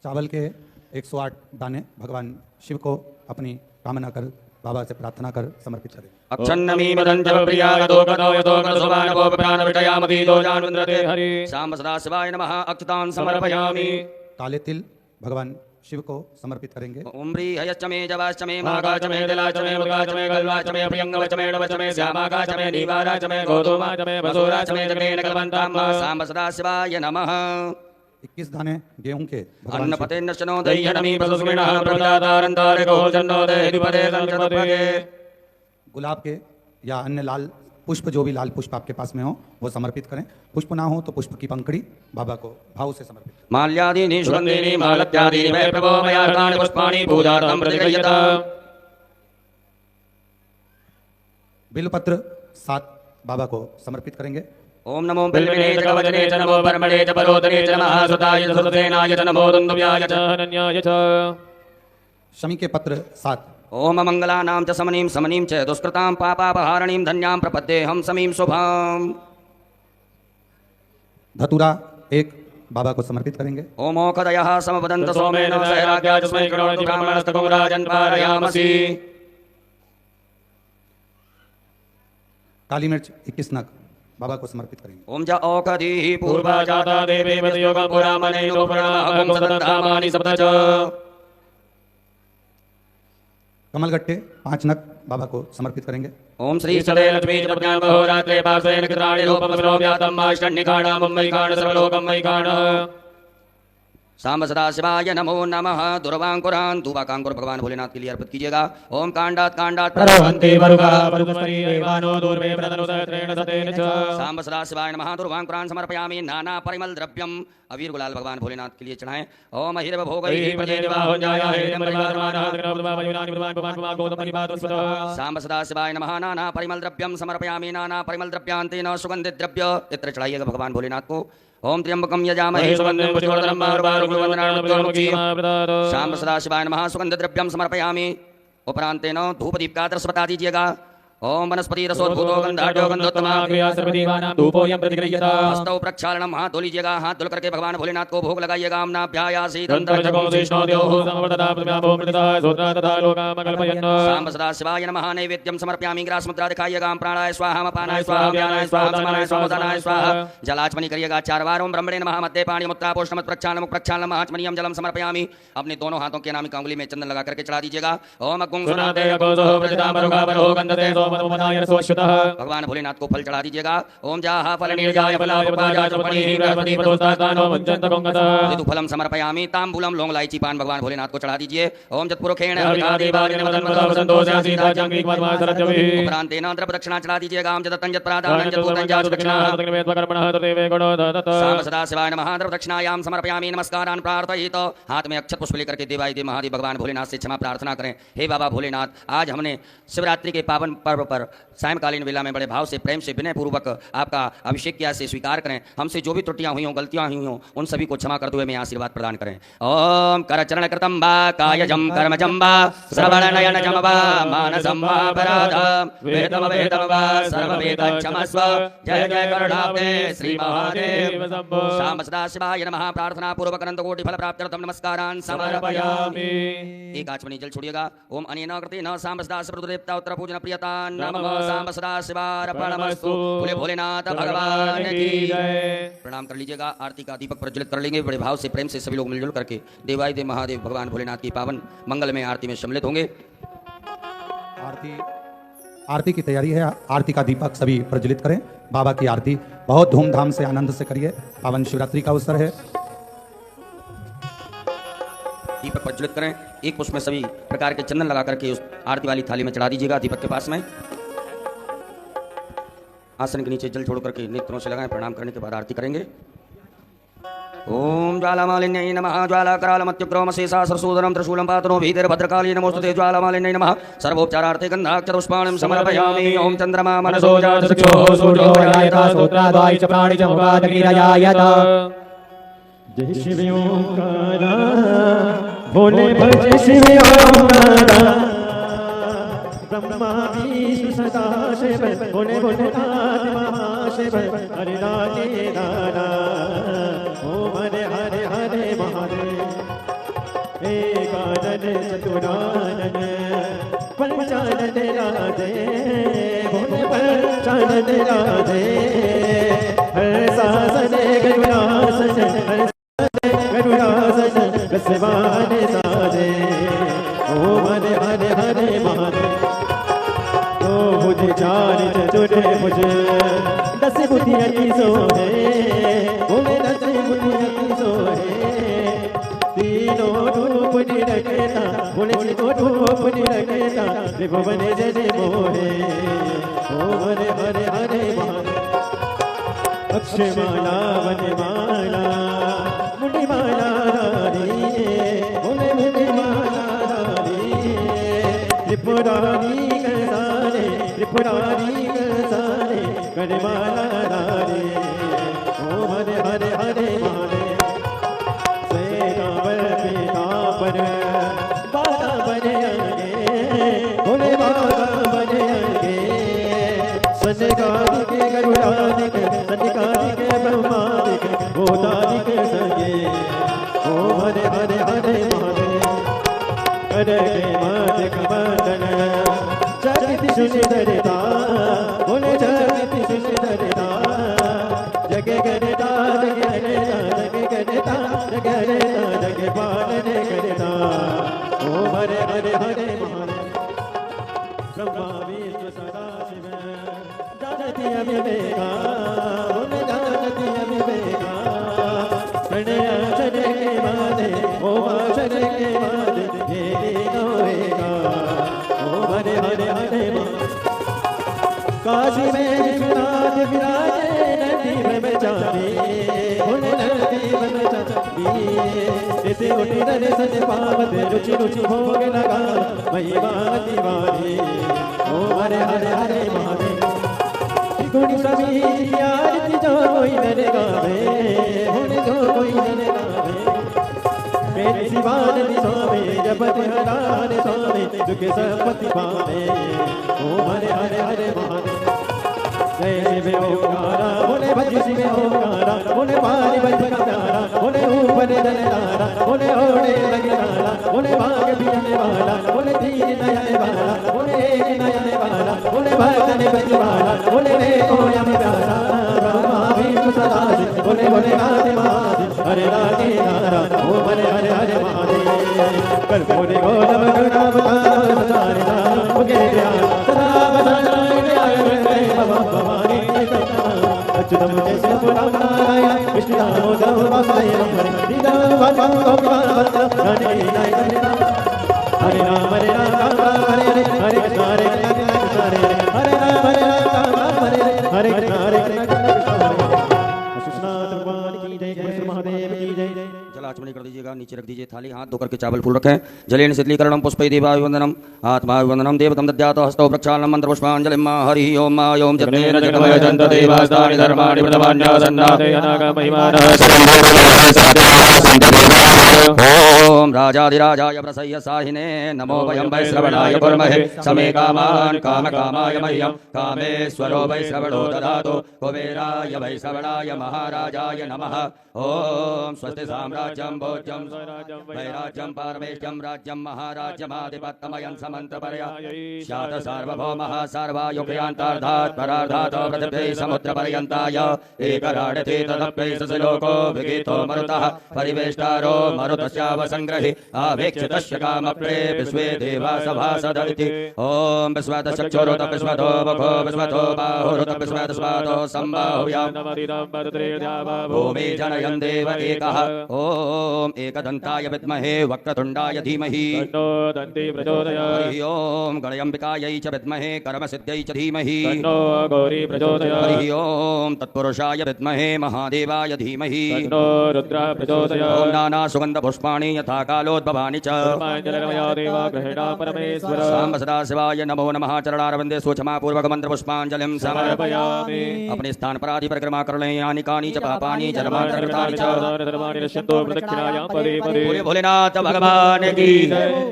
[SPEAKER 1] चावल के 108 दाने भगवान शिव को अपनी कामना कर बाबा से प्रार्थना कर समर्पित करें।
[SPEAKER 3] अक्षन्नमी मदंजव प्रियाय दोगतो यतो गणसुवानवो प्राणविटयामति दोजानुन्द्रते हरि
[SPEAKER 2] सांब सदाशिवाय नमः अक्षतान्
[SPEAKER 3] समर्पयामि।
[SPEAKER 1] काले तिल भगवान शिव को समर्पित करेंगे।
[SPEAKER 2] उम्री हयश्चमे जवाश्चमे
[SPEAKER 3] मागाचमे दिलाचमे मुगाचमे गल्वाचमे प्रियंगवचमे डवचमे श्यामागाचमे नीवाराचमे गोधूमाचमे भसोराचमे जगने कल्पन्ताम्
[SPEAKER 2] सांब सदाशिवाय नमः
[SPEAKER 1] 21 दाने गेहूं के भगवान
[SPEAKER 2] अन्न
[SPEAKER 1] शिव
[SPEAKER 2] पते नशनो
[SPEAKER 3] दय्यनमी पसुस्मिनः प्रदातारन्तारे गोचन्नो देहिपदे संचतपदे
[SPEAKER 1] गुलाब के या अन्य लाल पुष्प, जो भी लाल पुष्प आपके पास में हो वो समर्पित करें। पुष्प ना हो तो पुष्प की पंखड़ी बाबा को भाव से समर्पित करें।
[SPEAKER 2] माल्यादीनि सुगन्धीनि मालत्यादीनि मे प्रभो मया हृतानि पुष्पाणि पूजार्थं प्रतिगृह्यताम्।
[SPEAKER 1] बिल्वपत्र 7 बाबा को समर्पित करेंगे।
[SPEAKER 2] ओम नमो
[SPEAKER 3] बिल्विने च कवचने च नमो परमणे च परोदने च नमः सुताय च सुतसेनाय च नमो दुन्दुभ्याय च अनन्याय च
[SPEAKER 1] शमी के पत्र 7
[SPEAKER 2] ओम मंगलानां च समनीं समनीं च दुष्कृतां पापापहारणीं धन्यां प्रपद्येऽहं समीं शुभाम्।
[SPEAKER 1] धतूरा 1 बाबा को समर्पित करेंगे।
[SPEAKER 2] ओम ओखदयः समवदन्त
[SPEAKER 3] सोमेन सहराज्ञा च स्मै करोति ब्राह्मणस्तकं राजन् पारयामसि।
[SPEAKER 1] काली मिर्च 21 नग बाबा को समर्पित करेंगे।
[SPEAKER 2] ओम ज ओखदीः
[SPEAKER 3] पूर्वा जाता देवी मदयोगं पुरामनेनो प्रणामं सदधामानि सप्त च
[SPEAKER 1] कमलगट्टे 5 नग बाबा को समर्पित करेंगे।
[SPEAKER 2] ओम श्री
[SPEAKER 3] श्रीशदे लक्ष्मी च प्रज्ञान महोरात्रे पार्श्वेन कृत्राणि रूपं विलोप्यातं माष्टन्निकाणां मुम्बैकाण सर्वलोकं मैकाण
[SPEAKER 2] सांब सदाशिवाय नमो नमः। दुर्वांकुरान् दुवाकांकुर भगवान भोलेनाथ के लिए अर्पित कीजिएगा। ओम कांडात कांडात
[SPEAKER 3] प्रभवन्ति वरुगा वरुदमरी एवानो दूर्वे प्रदनुदत्रेण सतेन च
[SPEAKER 2] सांब सदाशिवाय नमः। दुर्वांकुरान् समर्पयामि नाना परिमल द्रव्यम अवीर गुलाल भगवान भोलेनाथ के लिए चढ़ाएं। ओम हिरव भोगैः सांब सदाशिवाय नमः। नाना परिमल द्रव्यम समर्पयामि नाना परिमल द्रव्यान्तेन सुगंधित द्रव्य इत्र चढ़ाइएगा भगवान भोलेनाथ को। ओम त्र्यंबकम यजामहे सांब सदाशिवाय नमः। सुगंध द्रव्यम समर्पयामि उपरांतेन धूप दीप का आदर्श बता दीजिएगा। ओम वनस्पति रसोद्भूतो गंधाढ्यो गंधोत्तमा हस्तौ प्रक्षालनम हाथ धो लीजिएगा। हाथ धुल करके भगवान भोलेनाथ को भोग लगाइएगा। सांब सदाशिवाय नमः। नैवेद्यम समर्पयामि ग्रास मुद्रा दिखाइएगा। प्राणाय स्वाहा अपानाय स्वाहा व्यानाय स्वाहा समानाय स्वाहा उदानाय स्वाहा जलाचमनी करिएगा 4 बार। ओम ब्रह्मणे नमः। मध्य पाणी मुत्रा पोषणम प्रक्षालनम प्रक्षालनम आचमनीयम जलम समर्पयामि। अपने दोनों हाथों के नामी अंगुली में चंदन लगा करके चढ़ा दीजिएगा। ओम भगवान भोलेनाथ को फल चढ़ा दीजिएगा। ओम जाहा फलम समर्पयामि तांबूलम लौंग इलायची पान भगवान भोलेनाथ को चढ़ा दीजिए। ओम जतपुरुखेण उपरांतेन द्रव्य दक्षिणा चढ़ा दीजिएगा। ओम जततं जत्प्रादानं जतपूतं जातु दक्षिणा सांब सदाशिवाय नमः। द्रव्य दक्षिणायां समर्पयामि नमस्कारान् प्रार्थयित। हाथ में अक्षत पुष्प लेकर के देवादिदेव महादेव भगवान भोलेनाथ से क्षमा प्रार्थना करें। हे बाबा भोलेनाथ, आज हमने शिवरात्रि के पावन पर्व पर्व पर सायंकालीन वेला में बड़े भाव से प्रेम से विनय पूर्वक आपका अभिषेक किया से स्वीकार करें। हमसे जो भी त्रुटियां हुई हों, गलतियां हुई हों, उन सभी को क्षमा करते हुए मैं आशीर्वाद प्रदान करें। ओम करचरण कृतं वा कायजं कर्मजं वा श्रवण नयनजं वा मानसं वा अपराधं वेदं वेदं वा सर्ववेदं क्षमस्व। जय जय करुणाब्धे श्री महादेव शंभो। शाम सदाशिवाय नमः। प्रार्थना पूर्वक अनंत कोटि फल प्राप्त्यर्थम नमस्कारान् समर्पयामि। एक आचमनी जल छोड़िएगा। ओम अनेन कृतेन शाम सदाशिव रुद्रदेवता उत्तर पूजन प्रियता नमः। शाम सदाशिवार्पणमस्तु। बोले भोलेनाथ भगवान की जय। प्रणाम कर लीजिएगा। आरती का दीपक प्रज्वलित कर लेंगे। बड़े भाव से प्रेम से सभी लोग मिलजुल करके देवाय देव महादेव भगवान भोलेनाथ की पावन मंगल में आरती में सम्मिलित होंगे।
[SPEAKER 1] आरती की तैयारी है। आरती का दीपक सभी प्रज्वलित करें। बाबा की आरती बहुत धूमधाम से आनंद से करिए। पावन शिवरात्रि का अवसर है।
[SPEAKER 2] दीपक प्रज्वलित करें। एक पुष्प में सभी प्रकार के चंदन लगा करके उस आरती वाली थाली में चढ़ा दीजिएगा दीपक के पास में। आसन के नीचे जल छोड़ करके नेत्रों से लगाएं। प्रणाम करने के बाद आरती करेंगे। ओम ज्वालामालिन्यै नमः। ज्वालाकरालमत्युग्रमशेषा सरसूदनं त्रिशूलं पातनो भीतिर्भद्रकाली नमोस्तुते। ज्वालामालिन्यै नमः। सर्वोपचारार्थे गन्धाक्षरपुष्पाणिं समर्पयामि। ओम चन्द्रमा मनसो जातचक्षुः सूर्यो जायता
[SPEAKER 3] सूत्राद्वायि च प्राणि च मुखादगिरजायत। जय शिव ओंकार भोले भज शिव ओंकार ब्रह्मा विष्णु सदा शिव भोले भोलेनाथ महाशिव हरे राधे राधा। ओम हरे हरे हरे महादेव। एकानन चतुरानन पंचानन राधे भोले पंचानन राधे। हर सासन गरुड़ासन हर गरुड़ासन बसवान साधे। ओम हरे हरे हरे महादेव। दो भुज चार चतुर भुज दस बुद्धि अति सोहे बोले दस बुद्धि अति सोहे। तीनों रूप निरखेता बोले तीनों रूप निरखेता त्रिभुवन जय मोहे। ओम हरे हरे हरे महादेव। अक्षमाला वनमाला मुनिमाला रानी बोले मुनिमाला रानी। त्रिपुरारी कसारे त्रिपुरारी कसारे करमाला रानी। ओम हरे हरे हरे महादेव। श्वेतांबर पीतांबर बाला बने आगे बोले बाला बने आगे। सनकादि के गरुड़ादि के सनकादि के ब्रह्मादि के भूतादि के संगे। ओम हरे हरे हरे महादेव। कर के माथे कमंडल जगति सुंदरता बोले जगति सुंदरता। जग करता जग करता जग करता जग करता जग पालन करता। ओम हरे हरे हरे महादेव। ब्रह्मा विष्णु सदा शिव जानती अविवेका बोले जानती अविवेका। प्रणय अक्षर के माने ओम अक्षर के माने ये तीनों एका। ओम हरे हरे हरे काशी में विश्वनाथ विराजे नदी में चांदी बोले नदी में चांदी। इसे उठी नरे सज पावत रुचि रुचि भोग लगा महिमा दीवानी। ओम हरे हरे हरे महादेव। गुण सभी आरती जो कोई नरे गावे होने जो कोई नरे गावे। मेरी शिवानंदी स्वामी जपति हराने स्वामी दुख संपत्ति पावे। ओम हरे हरे हरे महादेव। जय शिव ओंकारा बोले भज शिव ओंकारा बोले पारी भज प्यारा बोले ऊपर दलदारा बोले ओढ़े लगे डाला बोले भाग बिजने वाला बोले तीन नयन वाला बोले एक नयन वाला बोले भक्तन बज वाला बोले रे कोयम प्यारा। ब्रह्मा विष्णु सदा शिव बोले भोलेनाथ महादेव हरे राधे नारा। ओम हरे हरे हरे महादेव। कर बोले गोलम गणावतार सदारे नाम मुगे ध्यान सदा बसना अच्युतम जय राम नारायण कृष्ण दामोदर वासुदेव हरे राम हरे राम हरे हरे हरे कृष्ण हरे कृष्ण हरे राम हरे कृष्ण हरे कृष्ण। कृष्ण भगवान की जय। महादेव की जय।
[SPEAKER 2] जल आचमनी कर दीजिएगा। नीचे रख दीजिए थाली हाथ धोकर के चावल फूल रखें। जलेन शीतलीकरणम पुष्पै देवाभिवंदनम आत्माभिवंदनम देवतम दद्यातो हस्तो प्रक्षालनम मंत्र पुष्पांजलिम हरि ओम मा ओम जतेन जगमयजन्त देवास्तानि धर्माणि प्रतमान्यासन्नाते अनागमहिमानः ओम राजाधिराजाय प्रसह्य साहिने नमो वयं वै श्रवणाय कुर्महे समे कामान् कामकामाय मह्यं कामेश्वरो वै श्रवणो ददातु कुबेराय वै श्रवणाय महाराजाय नमः। ओम स्वस्ति साम्राज्यं भोज्यं वैराज्यं पारमेष्ठ्यं राज्यं महाराज्यमाधिपत्यमयं समन्तपर्याय स्यात् सार्वभौमः सर्वायुगयान्तार्धात् परार्धात् पृथिव्यै समुद्रपर्यन्ताय एकराडते तदप्यैष श्लोको विगीतो मरुतः परिवेष्टारो मरुतस्यावसङ्ग्रहि आवेक्षितस्य कामप्रे विश्वे देवा सभासदरिति। ओम विश्वतश्चक्षुरुत विश्वतो मुखो विश्वतो बाहुरुत विश्वतस्वादो सम्बाहुयां भूमि जनयन् देव एकः। ओम एकदन्ताय विद्महे वक्रतुण्डाय धीमहि हरि ओम गणयम्बिकायै च विद्महे कर्मसिद्ध्यै च धीमहि हरि ओम तत्पुरुषाय विद्महे महादेवाय धीमहि ओम नाना सुगन्धपुष्पाणि यथा कालोद्भवानि च साम्ब सदाशिवाय नमो नमः। चरणारविन्दे सूक्ष्मा पूर्वक मंत्र पुष्पांजलिं समर्पयामि। अपने स्थान पर आदि परिक्रमा कर लें। यानि कानि च पापानि जन्मांतरकृतानि च बोले भोलेनाथ भगवान की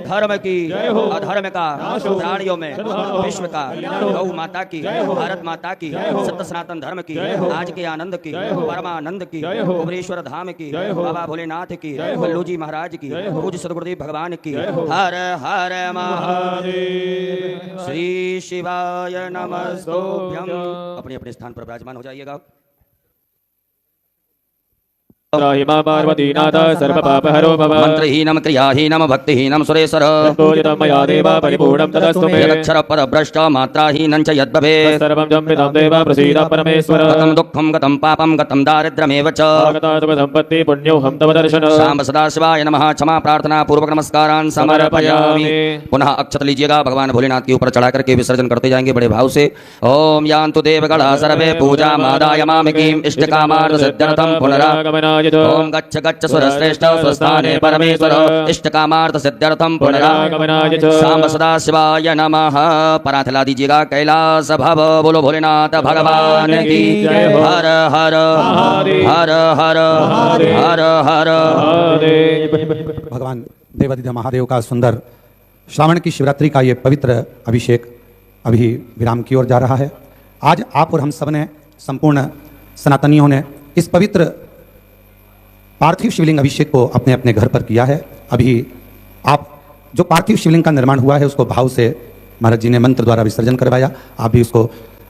[SPEAKER 2] धर्म की अधर्म का प्राणियों में विश्व का गौ माता की भारत माता की सत्य सनातन धर्म की आज के आनंद की परमानंद की कुबेरेश्वर धाम की बाबा भोलेनाथ की बल्लू जी महाराज की पूज्य सदगुरुदेव भगवान की हर हर महादेव। श्री शिवाय नमस्तुभ्यं। अपने अपने स्थान पर विराजमान हो जाइएगा।
[SPEAKER 3] त्राहिमा पार्वतीनाथ सर्वपापहरो भव।
[SPEAKER 2] मंत्रहीनम क्रियाहीनम भक्तिहीनम सुरेश्वर
[SPEAKER 3] पूजितं मया देव परिपूर्णं तदस्तु मे।
[SPEAKER 2] यदक्षर परभ्रष्ट मात्राहीनं च यद्भवेत्
[SPEAKER 3] सर्वं जम्पितं देव प्रसीद परमेश्वर।
[SPEAKER 2] गतं दुःखं गतं पापं गतं दारिद्र्यमेव च
[SPEAKER 3] आगता सुखसम्पत्ति पुण्योऽहं तव दर्शन।
[SPEAKER 2] शाम सदाशिवाय नमः। क्षमा प्रार्थना पूर्वक नमस्कारान् समर्पयामि। पुनः अक्षत लीजिएगा। भगवान भोलेनाथ के ऊपर चढ़ा करके विसर्जन करते जाएंगे बड़े भाव से। ओम यान्तु देवगणः सर्वे पूजामादाय मामिकीं इष्टकामान् सिद्ध्यर्थं पुनरागमनाय। ओम गच्छ गच्छ सुरश्रेष्ठ स्वस्थाने परमेश्वर इष्टकामार्थ सिद्ध्यर्थं पुनरागमनाय। शाम सदाशिवाय नमः। पराथ ला दीजिएगा। कैलास भव बोलो भोलेनाथ भगवान की हर हर हर हर हर हर।
[SPEAKER 1] भगवान देवादिदेव महादेव का सुंदर श्रावण की शिवरात्रि का ये पवित्र अभिषेक अभी विराम की ओर जा रहा है। आज आप और हम सब ने संपूर्ण सनातनियों ने इस पवित्र पार्थिव शिवलिंग अभिषेक को अपने अपने घर पर किया है। अभी आप जो पार्थिव शिवलिंग का निर्माण हुआ है उसको भाव से महाराज जी ने मंत्र द्वारा विसर्जन करवाया। आप भी उसको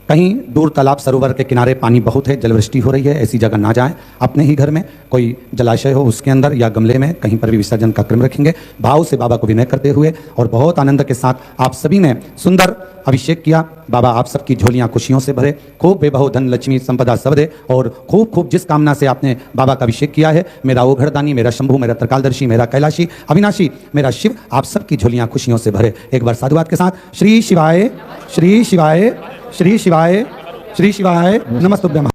[SPEAKER 1] कहीं दूर तालाब सरोवर के किनारे पानी बहुत है, जलवृष्टि हो रही है, ऐसी जगह ना जाएं। अपने ही घर में कोई जलाशय हो उसके अंदर या गमले में कहीं पर भी विसर्जन का क्रम रखेंगे। भाव से बाबा को विनय करते हुए और बहुत आनंद के साथ आप सभी ने सुंदर अभिषेक किया। बाबा आप सबकी झोलियां खुशियों से भरे, खूब बेबहो धन लक्ष्मी संपदा सब दे और खूब खूब जिस कामना से आपने बाबा का अभिषेक किया है, मेरा ओघड़दानी, मेरा शंभू, मेरा त्रिकालदर्शी, मेरा कैलाशी, अविनाशी, मेरा शिव, आप सबकी झोलियां खुशियों से भरे। एक बार साधुवाद के साथ श्री शिवाय, श्री शिवाय, श्री शिवाय, श्री शिवाय नमस्तुभ्यं।